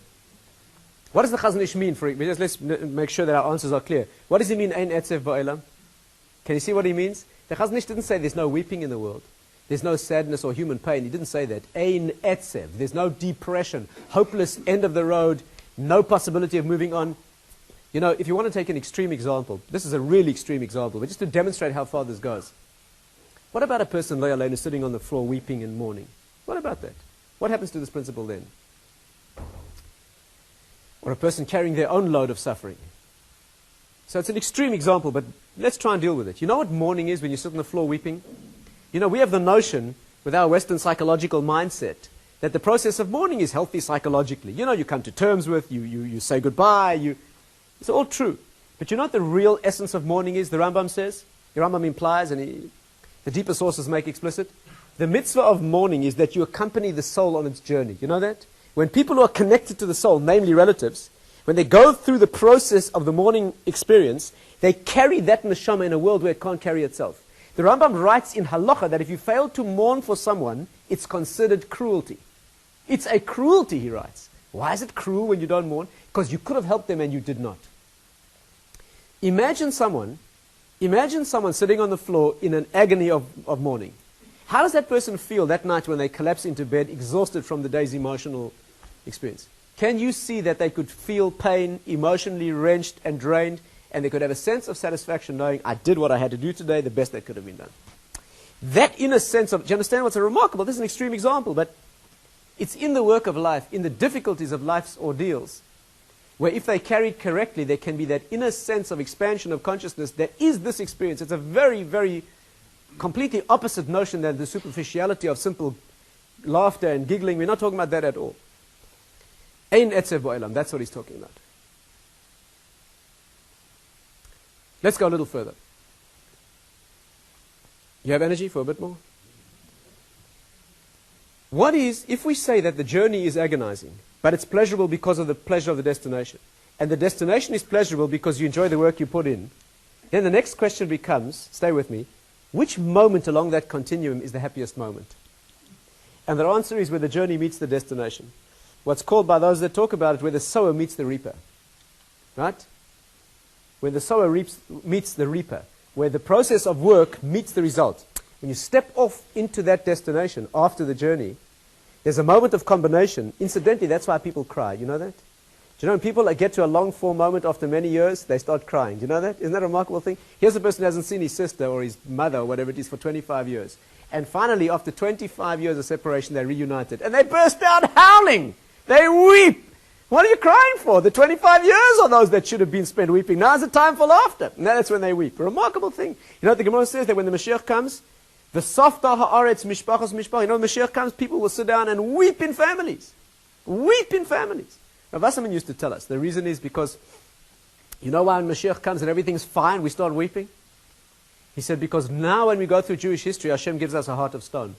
What does the Chazon Ish mean? Let's make sure that our answers are clear. What does he mean, ein etzev ba'olam? Can you see what he means? The Chazon Ish didn't say there's no weeping in the world. There's no sadness or human pain. He didn't say that. Ein etzev. There's no depression, hopeless, end of the road, no possibility of moving on. If you want to take an extreme example, this is a really extreme example, but just to demonstrate how far this goes. What about a person, lo yaleinu, sitting on the floor weeping and mourning? What about that? What happens to this principle then? Or a person carrying their own load of suffering. So it's an extreme example, but let's try and deal with it. You know what mourning is when you sit on the floor weeping? We have the notion, with our Western psychological mindset, that the process of mourning is healthy psychologically. You come to terms with, you say goodbye, it's all true. But you know what the real essence of mourning is, the Rambam says? The Rambam implies, and the deeper sources make explicit. The mitzvah of mourning is that you accompany the soul on its journey. You know that? When people who are connected to the soul, namely relatives, when they go through the process of the mourning experience, they carry that neshama in a world where it can't carry itself. The Rambam writes in Halacha that if you fail to mourn for someone, it's considered cruelty. It's a cruelty, he writes. Why is it cruel when you don't mourn? Because you could have helped them and you did not. Imagine someone sitting on the floor in an agony of mourning. How does that person feel that night when they collapse into bed, exhausted from the day's emotional experience? Can you see that they could feel pain, emotionally wrenched and drained, and they could have a sense of satisfaction knowing, I did what I had to do today, the best that could have been done? That inner sense of, do you understand what's remarkable? This is an extreme example, but it's in the work of life, in the difficulties of life's ordeals, where if they carried correctly, there can be that inner sense of expansion of consciousness that is this experience. It's a very, very completely opposite notion than the superficiality of simple laughter and giggling. We're not talking about that at all. Ein etzev ba'olam, that's what he's talking about. Let's go a little further. You have energy for a bit more? What is, if we say that the journey is agonizing, but it's pleasurable because of the pleasure of the destination, and the destination is pleasurable because you enjoy the work you put in, then the next question becomes, stay with me, which moment along that continuum is the happiest moment? And the answer is where the journey meets the destination. What's called by those that talk about it, where the sower meets the reaper. Right? Where the sower meets the reaper. Where the process of work meets the result. When you step off into that destination after the journey, there's a moment of combination. Incidentally, that's why people cry. You know that? Do you know when people get to a long-form moment after many years, they start crying? Do you know that? Isn't that a remarkable thing? Here's a person who hasn't seen his sister or his mother or whatever it is for 25 years. And finally, after 25 years of separation, they're reunited. And they burst out howling. They weep. What are you crying for? The 25 years or those that should have been spent weeping? Now's the time for laughter. And that's when they weep. A remarkable thing. You know what the Gemara says? That when the Mashiach comes, the softa ha'aretz mishpachos mishpach. You know when Mashiach comes, people will sit down and weep in families. Weep in families. Rav Wasserman used to tell us, the reason is because, you know why when Mashiach comes and everything's fine, we start weeping? He said, because now when we go through Jewish history, Hashem gives us a heart of stone.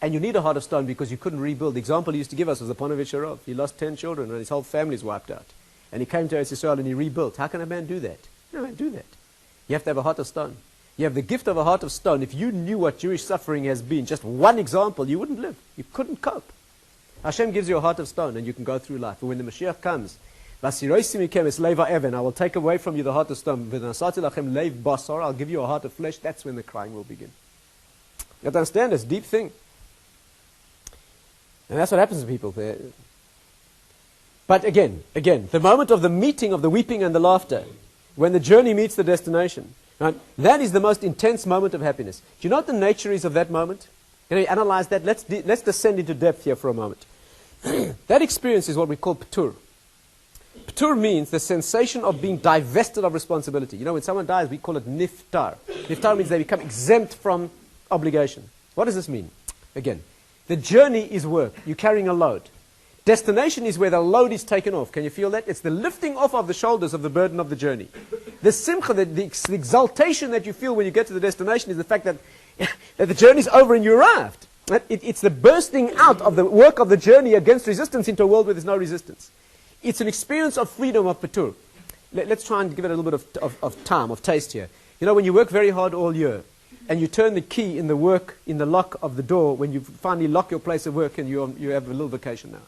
And you need a heart of stone because you couldn't rebuild. The example he used to give us was the Ponovitch Arov. He lost 10 children and his whole family is wiped out. And he came to Eretz Yisrael and he rebuilt. How can a man do that? No man do that. You have to have a heart of stone. You have the gift of a heart of stone. If you knew what Jewish suffering has been, just one example, you wouldn't live. You couldn't cope. Hashem gives you a heart of stone and you can go through life. But when the Mashiach comes, I will take away from you the heart of stone. I'll give you a heart of flesh. That's when the crying will begin. You have to understand this deep thing. And that's what happens to people there. But again, the moment of the meeting of the weeping and the laughter, when the journey meets the destination, right, that is the most intense moment of happiness. Do you know what the nature is of that moment? Can you analyze that? Let's descend into depth here for a moment. That experience is what we call patur. Patur means the sensation of being divested of responsibility. You know, when someone dies, we call it niftar. Niftar means they become exempt from obligation. What does this mean? Again, the journey is work. You're carrying a load. Destination is where the load is taken off. Can you feel that? It's the lifting off of the shoulders of the burden of the journey. The simcha, the exaltation that you feel when you get to the destination is the fact that, that the journey's over and you arrived. It's the bursting out of the work of the journey against resistance into a world where there's no resistance. It's an experience of freedom of patur. Let's try and give it a little bit of time, of taste here. You know, when you work very hard all year, and you turn the key in the lock of the door when you finally lock your place of work and you have a little vacation now.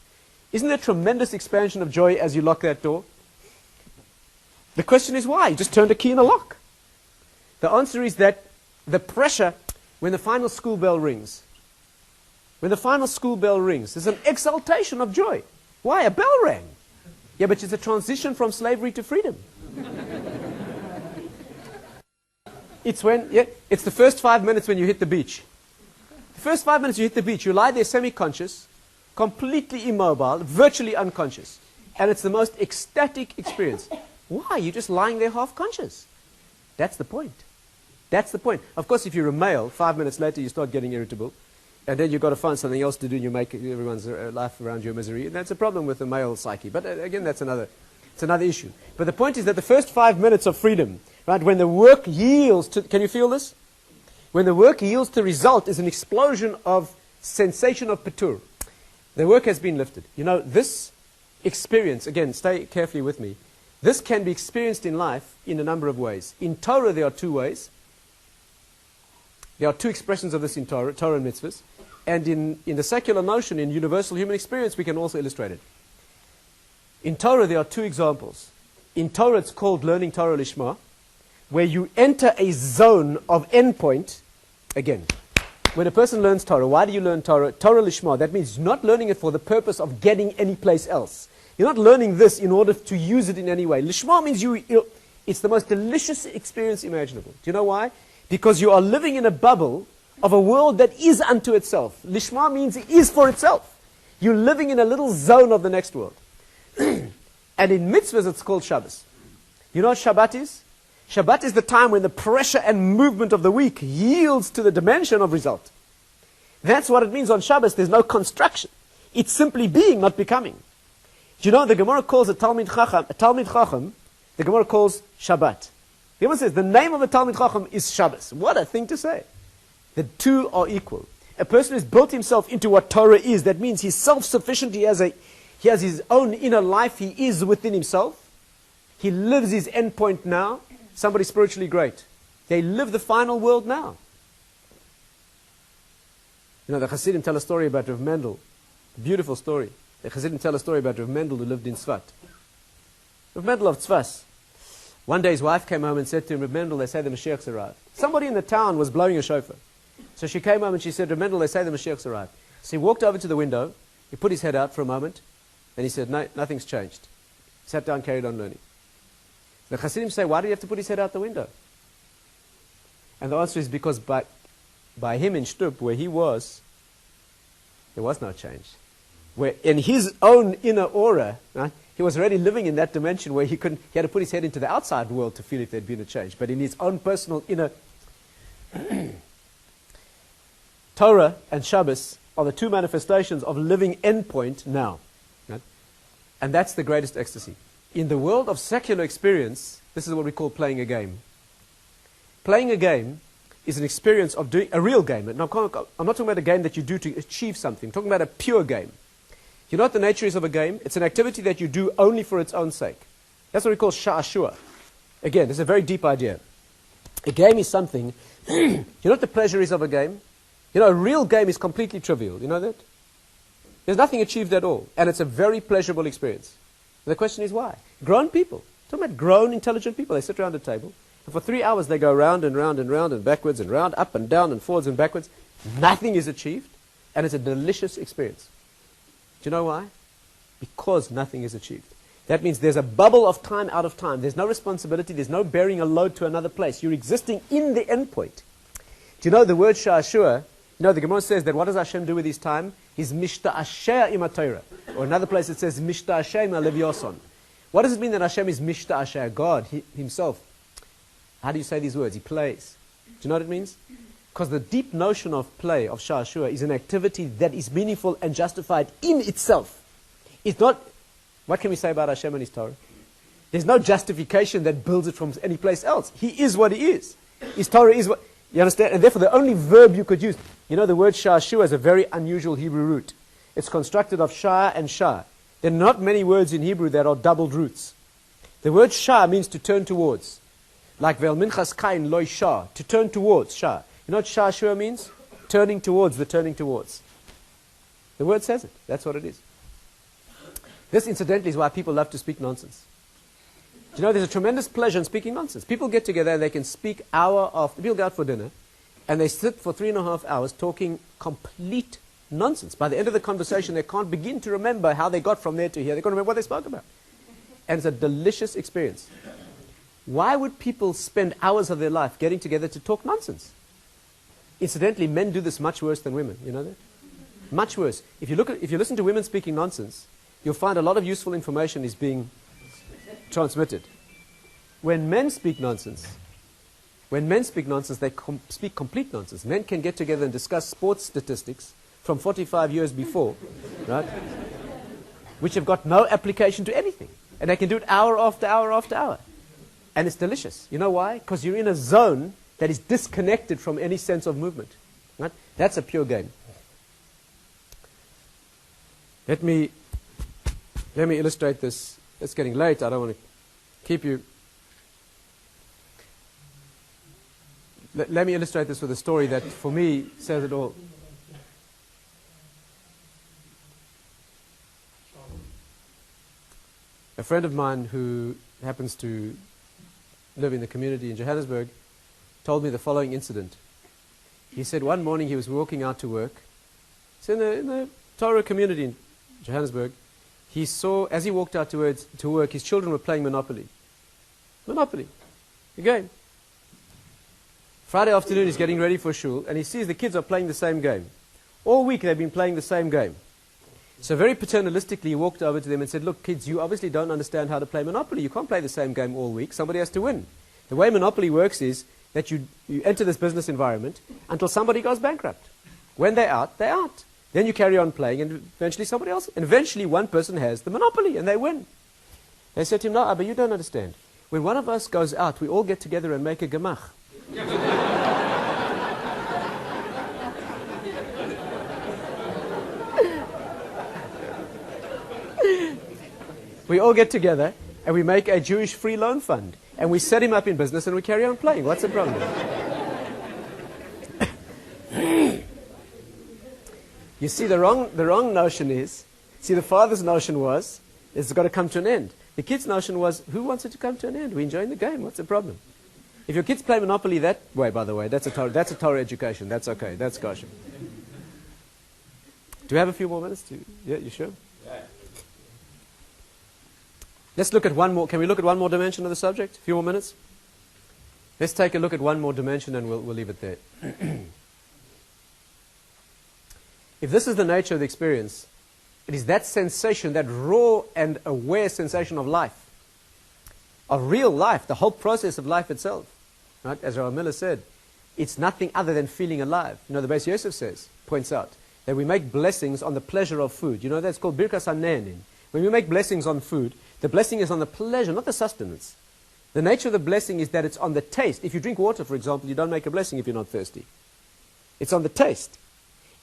Isn't there a tremendous expansion of joy as you lock that door? The question is why? You just turned a key in a lock. The answer is that the pressure when the final school bell rings. When the final school bell rings, there's an exaltation of joy. Why? A bell rang. Yeah, but it's a transition from slavery to freedom. It's the first 5 minutes when you hit the beach. The first 5 minutes you hit the beach, you lie there semi-conscious, completely immobile, virtually unconscious. And it's the most ecstatic experience. Why? You're just lying there half-conscious. That's the point. That's the point. Of course, if you're a male, 5 minutes later you start getting irritable. And then you've got to find something else to do and you make everyone's life around you a misery. And that's a problem with the male psyche. But again, it's another issue. But the point is that the first 5 minutes of freedom, right, when the work yields to, can you feel this? When the work yields to result is an explosion of sensation of patur. The work has been lifted. You know, this experience, again, stay carefully with me, this can be experienced in life in a number of ways. In Torah, there are two ways. There are two expressions of this in Torah and mitzvahs. And in the secular notion, in universal human experience, we can also illustrate it. In Torah, there are two examples. In Torah, it's called learning Torah Lishma, where you enter a zone of endpoint. Again, when a person learns Torah, why do you learn Torah? Torah Lishma, that means you're not learning it for the purpose of getting any place else. You're not learning this in order to use it in any way. Lishma means it's the most delicious experience imaginable. Do you know why? Because you are living in a bubble of a world that is unto itself. Lishma means it is for itself. You're living in a little zone of the next world. And in mitzvahs, it's called Shabbos. You know what Shabbat is? Shabbat is the time when the pressure and movement of the week yields to the dimension of result. That's what it means on Shabbos. There's no construction. It's simply being, not becoming. Do you know the Gemara calls a Talmid Chacham, the Gemara calls Shabbat. The Gemara says the name of a Talmid Chacham is Shabbos. What a thing to say. The two are equal. A person who's built himself into what Torah is, that means he's self-sufficient, he has his own inner life, he is within himself. He lives his endpoint now. Somebody spiritually great. They live the final world now. You know, the Hasidim tell a story about Rav Mendel. Beautiful story. The Hasidim tell a story about Rav Mendel who lived in Tzfat. Rav Mendel of Tzfas. One day his wife came home and said to him, Rav Mendel, they say the Mashiach's arrived. Somebody in the town was blowing a shofar. So she came home and she said, Rav Mendel, they say the Mashiach's arrived. So he walked over to the window, he put his head out for a moment, and he said, no, nothing's changed. Sat down, carried on learning. The Hasidim say, why did he have to put his head out the window? And the answer is because by him in Shtup, where he was, there was no change. Where in his own inner aura, right, he was already living in that dimension where he had to put his head into the outside world to feel if there'd been a change. But in his own personal inner Torah and Shabbos are the two manifestations of living endpoint now. Right? And that's the greatest ecstasy. In the world of secular experience, this is what we call playing a game. Playing a game is an experience of doing a real game. And I'm not talking about a game that you do to achieve something. I'm talking about a pure game. You know what the nature is of a game? It's an activity that you do only for its own sake. That's what we call sha'ashua. Again, it's a very deep idea. A game is something, you know what the pleasure is of a game? You know, a real game is completely trivial. You know that? There's nothing achieved at all. And it's a very pleasurable experience. The question is why? Grown people. Talking about grown, intelligent people. They sit around a table. And for 3 hours they go round and round and round and backwards and round, up and down and forwards and backwards. Nothing is achieved. And it's a delicious experience. Do you know why? Because nothing is achieved. That means there's a bubble of time out of time. There's no responsibility. There's no bearing a load to another place. You're existing in the endpoint. Do you know the word sha'ashua? You know, the Gemara says that what does Hashem do with his time? He's mishta'asher im Torah. Or another place it says mishta'asher im Levioson. What does it mean that Hashem is mishta'asher? God himself. How do you say these words? He plays. Do you know what it means? Because the deep notion of play, of sha'ashua, is an activity that is meaningful and justified in itself. It's not, what can we say about Hashem and His Torah? There's no justification that builds it from any place else. He is what He is. His Torah is what, you understand? And therefore the only verb you could use, you know the word sha'ashua is a very unusual Hebrew root. It's constructed of sha and shah. There are not many words in Hebrew that are doubled roots. The word shah means to turn towards. Like vel minchas kain loy shah, to turn towards, shah. You know what sha'ashua means? Turning towards, the turning towards. The word says it. That's what it is. This, incidentally, is why people love to speak nonsense. Do you know, there's a tremendous pleasure in speaking nonsense. People get together and they can speak hour after. People go out for dinner and they sit for 3.5 hours talking complete nonsense. By the end of the conversation, they can't begin to remember how they got from there to here. They can't remember what they spoke about. And it's a delicious experience. Why would people spend hours of their life getting together to talk nonsense? Incidentally, men do this much worse than women. You know that? Much worse. If you listen to women speaking nonsense, you'll find a lot of useful information is being transmitted. When men speak nonsense, they speak complete nonsense. Men can get together and discuss sports statistics from 45 years before, right? Which have got no application to anything. And they can do it hour after hour after hour. And it's delicious. You know why? Because you're in a zone that is disconnected from any sense of movement. Right? That's a pure game. Let me illustrate this. It's getting late. I don't want to keep you. Let me illustrate this with a story that, for me, says it all. A friend of mine who happens to live in the community in Johannesburg told me the following incident. He said one morning he was walking out to work. It's in the Torah community in Johannesburg. He saw, as he walked out to work, his children were playing Monopoly. Monopoly. The game. Friday afternoon he's getting ready for shul and he sees the kids are playing the same game. All week they've been playing the same game. So very paternalistically he walked over to them and said, look kids, you obviously don't understand how to play Monopoly. You can't play the same game all week. Somebody has to win. The way Monopoly works is that you enter this business environment until somebody goes bankrupt. When they're out, they're out. Then you carry on playing and eventually somebody else, and eventually one person has the monopoly and they win. They said to him, no, but you don't understand. When one of us goes out, we all get together and make a gemach. We all get together and we make a Jewish free loan fund. And we set him up in business and we carry on playing. What's the problem? You see, the wrong notion is, the father's notion was, it's got to come to an end. The kid's notion was, who wants it to come to an end? We're enjoying the game. What's the problem? If your kids play Monopoly that way, by the way, that's a Torah education. That's okay. That's kosher. Do we have a few more minutes? Yeah, you sure? Yeah. Let's look at one more. Can we look at one more dimension of the subject? A few more minutes? Let's take a look at one more dimension and we'll leave it there. If this is the nature of the experience, it is that sensation, that raw and aware sensation of life, of real life, the whole process of life itself. Right? As Rabbi Miller said, it's nothing other than feeling alive. You know, the Beis Yosef points out that we make blessings on the pleasure of food. You know, that's called Birkas HaNe'enin. When we make blessings on food, the blessing is on the pleasure, not the sustenance. The nature of the blessing is that it's on the taste. If you drink water, for example, you don't make a blessing if you're not thirsty. It's on the taste.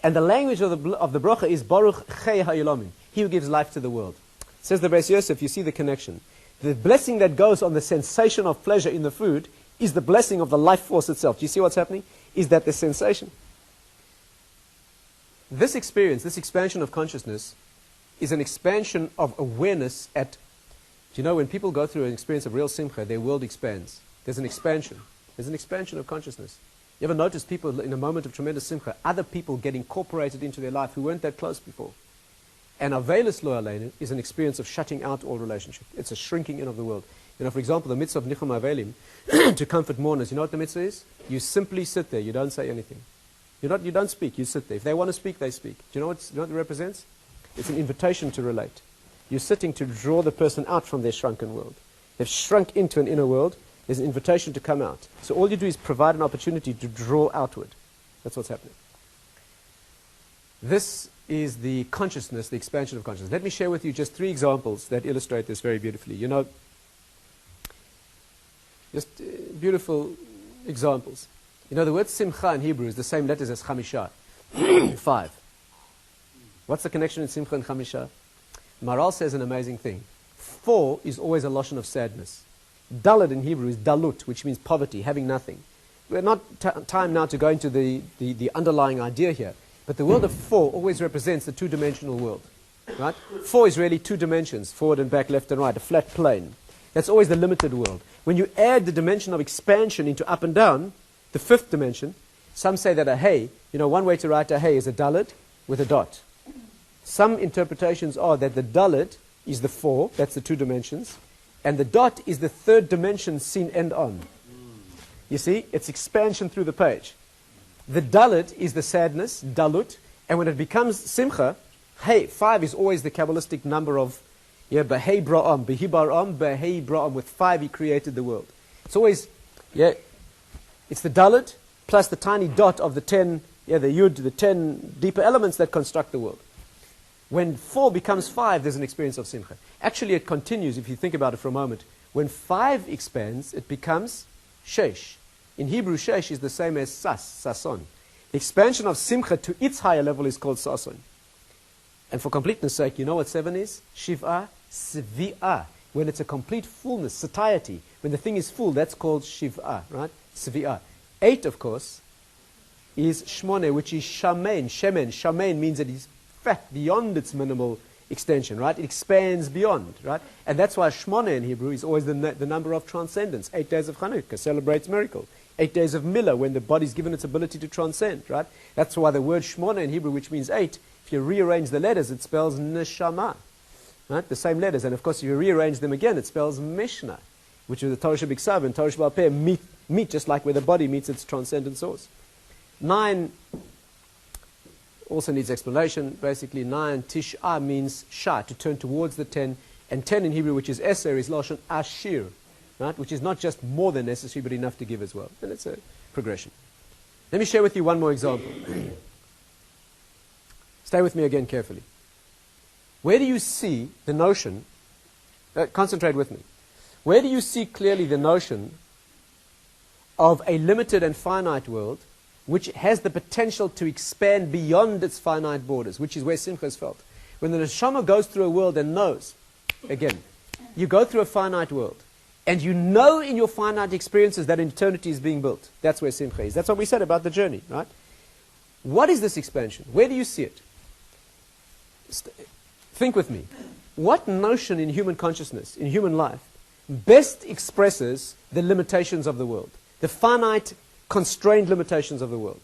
And the language of the bracha is Baruch Chei HaYolamim, he who gives life to the world. Says the Beis Yosef, you see the connection. The blessing that goes on the sensation of pleasure in the food is the blessing of the life force itself. Do you see what's happening? Is that the sensation? This experience, this expansion of consciousness, is an expansion of awareness at, you know, when people go through an experience of real simcha, their world expands. There's an expansion. There's an expansion of consciousness. You ever notice people in a moment of tremendous simcha, other people get incorporated into their life who weren't that close before? And Avelis Lo Aleinu is an experience of shutting out all relationship. It's a shrinking in of the world. You know, for example, the mitzvah of Nichum Avelim, to comfort mourners, you know what the mitzvah is? You simply sit there, you don't say anything. You don't speak, you sit there. If they want to speak, they speak. Do you know what it represents? It's an invitation to relate. You're sitting to draw the person out from their shrunken world. They've shrunk into an inner world. There's an invitation to come out. So all you do is provide an opportunity to draw outward. That's what's happening. This is the consciousness, the expansion of consciousness. Let me share with you just 3 examples that illustrate this very beautifully. You know, just beautiful examples. You know, the word simcha in Hebrew is the same letters as chamisha. 5. What's the connection in simcha and chamisha? Maral says an amazing thing. 4 is always a lashon of sadness. Dalet in Hebrew is dalut, which means poverty, having nothing. We're not time now to go into the underlying idea here, but the world of 4 always represents the 2-dimensional world. Right? 4 is really 2 dimensions, forward and back, left and right, a flat plane. That's always the limited world. When you add the dimension of expansion into up and down, the 5th dimension, some say that a hey, you know, one way to write a hey is a dalet with a dot. Some interpretations are that the dalet is the 4, that's the 2 dimensions, and the dot is the 3rd dimension seen end on. You see, it's expansion through the page. The dalet is the sadness, dalut, and when it becomes simcha, hey, 5 is always the Kabbalistic number of, behei bra'am, behi bar'am, behei bra'am, with 5 he created the world. It's always, it's the dalet plus the tiny dot of the 10, the yud, the 10 deeper elements that construct the world. When 4 becomes 5, there's an experience of simcha. Actually, it continues, if you think about it for a moment. When 5 expands, it becomes shesh. In Hebrew, shesh is the same as sason. The expansion of simcha to its higher level is called sason. And for completeness sake, you know what 7 is? Shiv'ah, svi'ah. When it's a complete fullness, satiety. When the thing is full, that's called shiv'ah, right? Svi'ah. 8, of course, is shmone, which is shamen. Shamen means that it's fat beyond its minimal extension, right? It expands beyond, right? And that's why Shmona in Hebrew is always the number of transcendence. 8 days of Hanukkah celebrates miracle. 8 days of Milah, when the body's given its ability to transcend, right? That's why the word Shmona in Hebrew, which means 8, if you rearrange the letters, it spells Neshama, right? The same letters. And of course, if you rearrange them again, it spells Mishnah, which is the Torah Shebiksav and Torah Shebal Peh meet just like where the body meets its transcendent source. 9 also needs explanation. Basically, 9, Tish'ah means Shah, to turn towards the 10. And 10 in Hebrew, which is Eser, is Lashon Ashir, right? Which is not just more than necessary, but enough to give as well. And it's a progression. Let me share with you one more example. Stay with me again carefully. Where do you see the notion, concentrate with me, where do you see clearly the notion of a limited and finite world which has the potential to expand beyond its finite borders, which is where simcha is felt? When the neshama goes through a world and knows, again, You go through a finite world. And you know in your finite experiences that eternity is being built. That's where Simcha is. That's what we said about the journey, right? What is this expansion? Where do you see it? Think with me. What notion in human consciousness, in human life, best expresses the limitations of the world? The finite, constrained limitations of the world?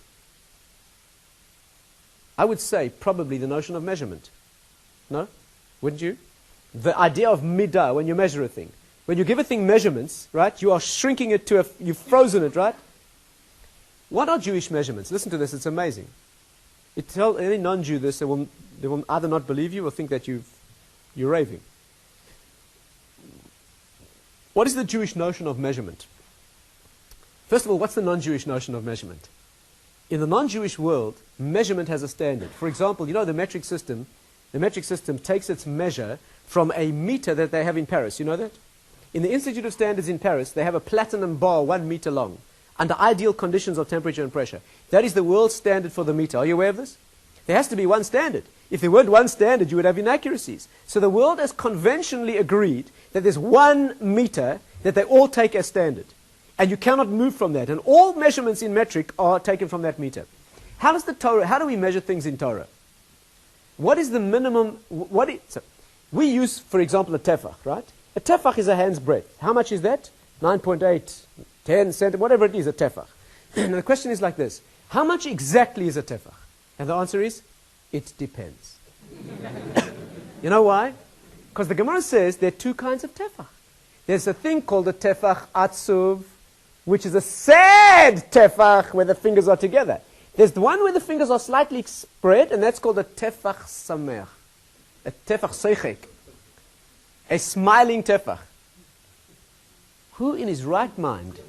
I would say probably the notion of measurement. No? Wouldn't you? The idea of midah, when you measure a thing. When you give a thing measurements, right, you are shrinking it to you've frozen it, right? What are Jewish measurements? Listen to this, it's amazing. You tell any non-Jew this, they will either not believe you or think that you're raving. What is the Jewish notion of measurement? First of all, what's the non-Jewish notion of measurement? In the non-Jewish world, measurement has a standard. For example, you know the metric system takes its measure from a meter that they have in Paris. You know that? In the Institute of Standards in Paris, they have a platinum bar 1 meter long, under ideal conditions of temperature and pressure. That is the world standard for the meter. Are you aware of this? There has to be one standard. If there weren't one standard, you would have inaccuracies. So the world has conventionally agreed that there's 1 meter that they all take as standard. And you cannot move from that. And all measurements in metric are taken from that meter. How do we measure things in Torah? What is the minimum? So we use, for example, a tefach, right? A tefach is a hand's breadth. How much is that? 9.8, 10 centimeters, whatever it is, a tefach. And the question is like this. How much exactly is a tefach? And the answer is, it depends. You know why? Because the Gemara says there are 2 kinds of tefach. There's a thing called a tefach atzuv, which is a sad tefach where the fingers are together. There's the one where the fingers are slightly spread, and that's called a tefach sameach, a tefach seichek, a smiling tefach. Who in his right mind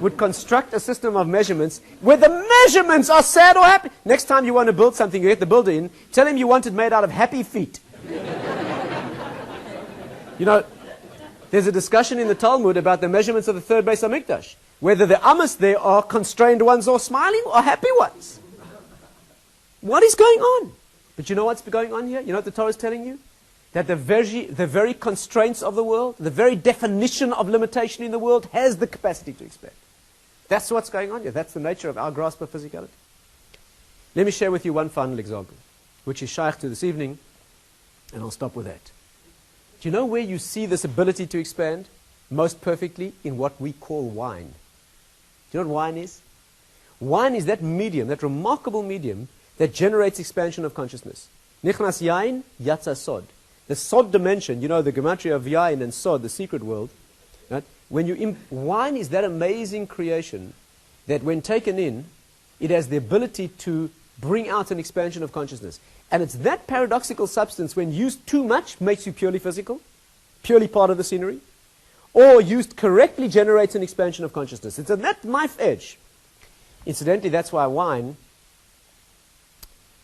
would construct a system of measurements where the measurements are sad or happy? Next time you want to build something, you get the builder in, tell him you want it made out of happy feet. You know, there's a discussion in the Talmud about the measurements of the third Beis HaMikdash, whether the amas there are constrained ones or smiling or happy ones. What is going on? But you know what's going on here? You know what the Torah is telling you? That the very constraints of the world, the very definition of limitation in the world has the capacity to expand. That's what's going on here. That's the nature of our grasp of physicality. Let me share with you one final example, which is shaykh to this evening, and I'll stop with that. Do you know where you see this ability to expand most perfectly? In what we call wine. Do you know what wine is? Wine is that medium, that remarkable medium that generates expansion of consciousness. Nichnas yain, yatsa sod. The sod dimension, you know, the gematria of yain and sod, the secret world. Right? Wine is that amazing creation that when taken in, it has the ability to bring out an expansion of consciousness. And it's that paradoxical substance, when used too much, makes you purely physical, purely part of the scenery, or used correctly generates an expansion of consciousness. It's at that knife edge. Incidentally, that's why wine,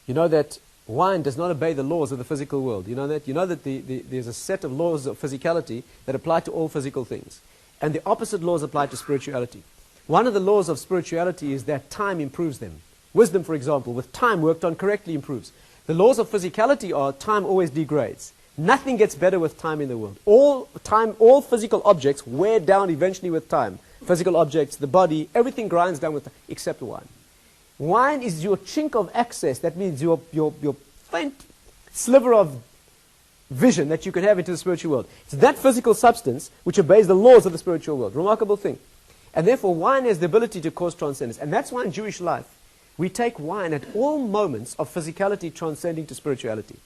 you know that wine does not obey the laws of the physical world. You know that? You know that there's a set of laws of physicality that apply to all physical things. And the opposite laws apply to spirituality. One of the laws of spirituality is that time improves them. Wisdom, for example, with time worked on correctly improves. The laws of physicality are time always degrades. Nothing gets better with time in the world. All physical objects wear down eventually with time. Physical objects, the body, everything grinds down with time, except wine. Wine is your chink of access. That means your faint sliver of vision that you can have into the spiritual world. It's that physical substance which obeys the laws of the spiritual world. Remarkable thing. And therefore wine has the ability to cause transcendence. And that's why in Jewish life, we take wine at all moments of physicality transcending to spirituality.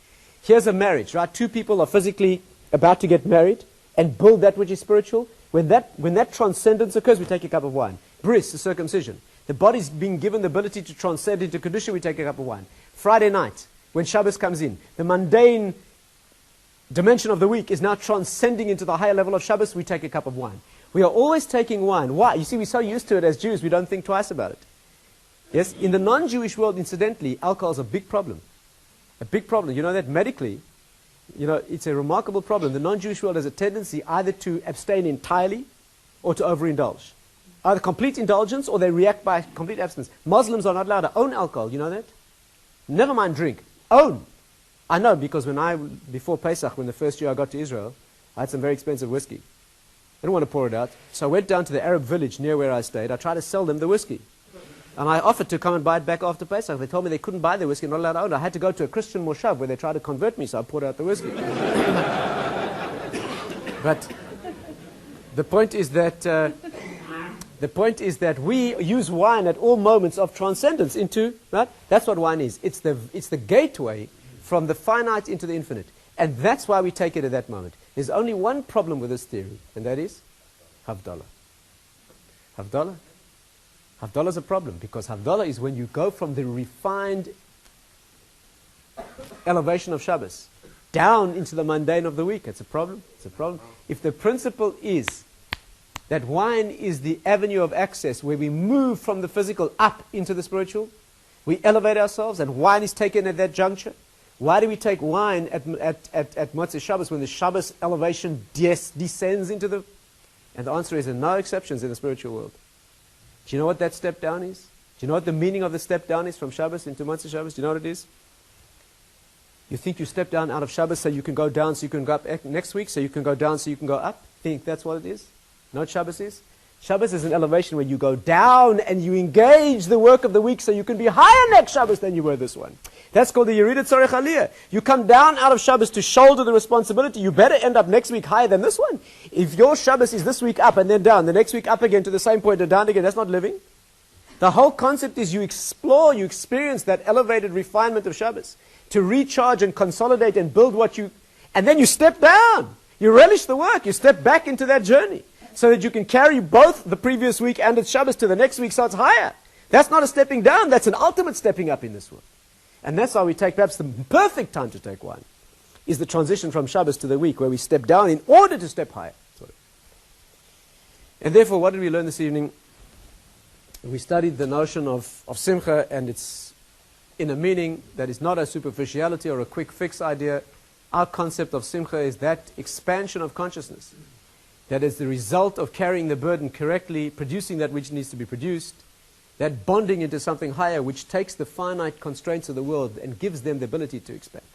Here's a marriage, right? 2 people are physically about to get married and build that which is spiritual. When that transcendence occurs, we take a cup of wine. Bris, the circumcision. The body's being given the ability to transcend into condition, we take a cup of wine. Friday night, when Shabbos comes in, the mundane dimension of the week is now transcending into the higher level of Shabbos, we take a cup of wine. We are always taking wine. Why? You see, we're so used to it as Jews, we don't think twice about it. Yes, in the non-Jewish world, incidentally, alcohol is a big problem. A big problem. You know that medically, you know, it's a remarkable problem. The non-Jewish world has a tendency either to abstain entirely or to overindulge. Either complete indulgence or they react by complete abstinence. Muslims are not allowed to own alcohol. You know that? Never mind drink. Own. I know because before Pesach, when the first year I got to Israel, I had some very expensive whiskey. I didn't want to pour it out. So I went down to the Arab village near where I stayed. I tried to sell them the whiskey. And I offered to come and buy it back after Pesach. They told me they couldn't buy the whiskey, not allowed to own it. I had to go to a Christian moshav where they tried to convert me, so I poured out the whiskey. But the point is that we use wine at all moments of transcendence into, right? That's what wine is. It's the gateway from the finite into the infinite. And that's why we take it at that moment. There's only one problem with this theory, and that is Havdalah. Havdalah? Havdalah is a problem, because Havdalah is when you go from the refined elevation of Shabbos down into the mundane of the week. It's a problem. It's a problem. If the principle is that wine is the avenue of access where we move from the physical up into the spiritual, we elevate ourselves, and wine is taken at that juncture. Why do we take wine at Motzei Shabbos when the Shabbos elevation descends into the... And the answer is there are no exceptions in the spiritual world. Do you know what that step down is? Do you know what the meaning of the step down is from Shabbos into Motzei Shabbos? Do you know what it is? You think you step down out of Shabbos so you can go down so you can go up next week, so you can go down so you can go up? Think that's what it is? Know what Shabbos is? Shabbos is an elevation where you go down and you engage the work of the week so you can be higher next Shabbos than you were this one. That's called the Yerida Tzorech Aliyah. You come down out of Shabbos to shoulder the responsibility. You better end up next week higher than this one. If your Shabbos is this week up and then down, the next week up again to the same point and down again, that's not living. The whole concept is you explore, you experience that elevated refinement of Shabbos to recharge and consolidate and build what you... And then you step down. You relish the work. You step back into that journey, so that you can carry both the previous week and its Shabbos to the next week, so it's higher. That's not a stepping down, that's an ultimate stepping up in this world. And that's why we take, perhaps the perfect time to take wine, is the transition from Shabbos to the week, where we step down in order to step higher. And therefore, what did we learn this evening? We studied the notion of Simcha, and it's in a meaning that is not a superficiality or a quick fix idea. Our concept of Simcha is that expansion of consciousness that is the result of carrying the burden correctly, producing that which needs to be produced, that bonding into something higher which takes the finite constraints of the world and gives them the ability to expand.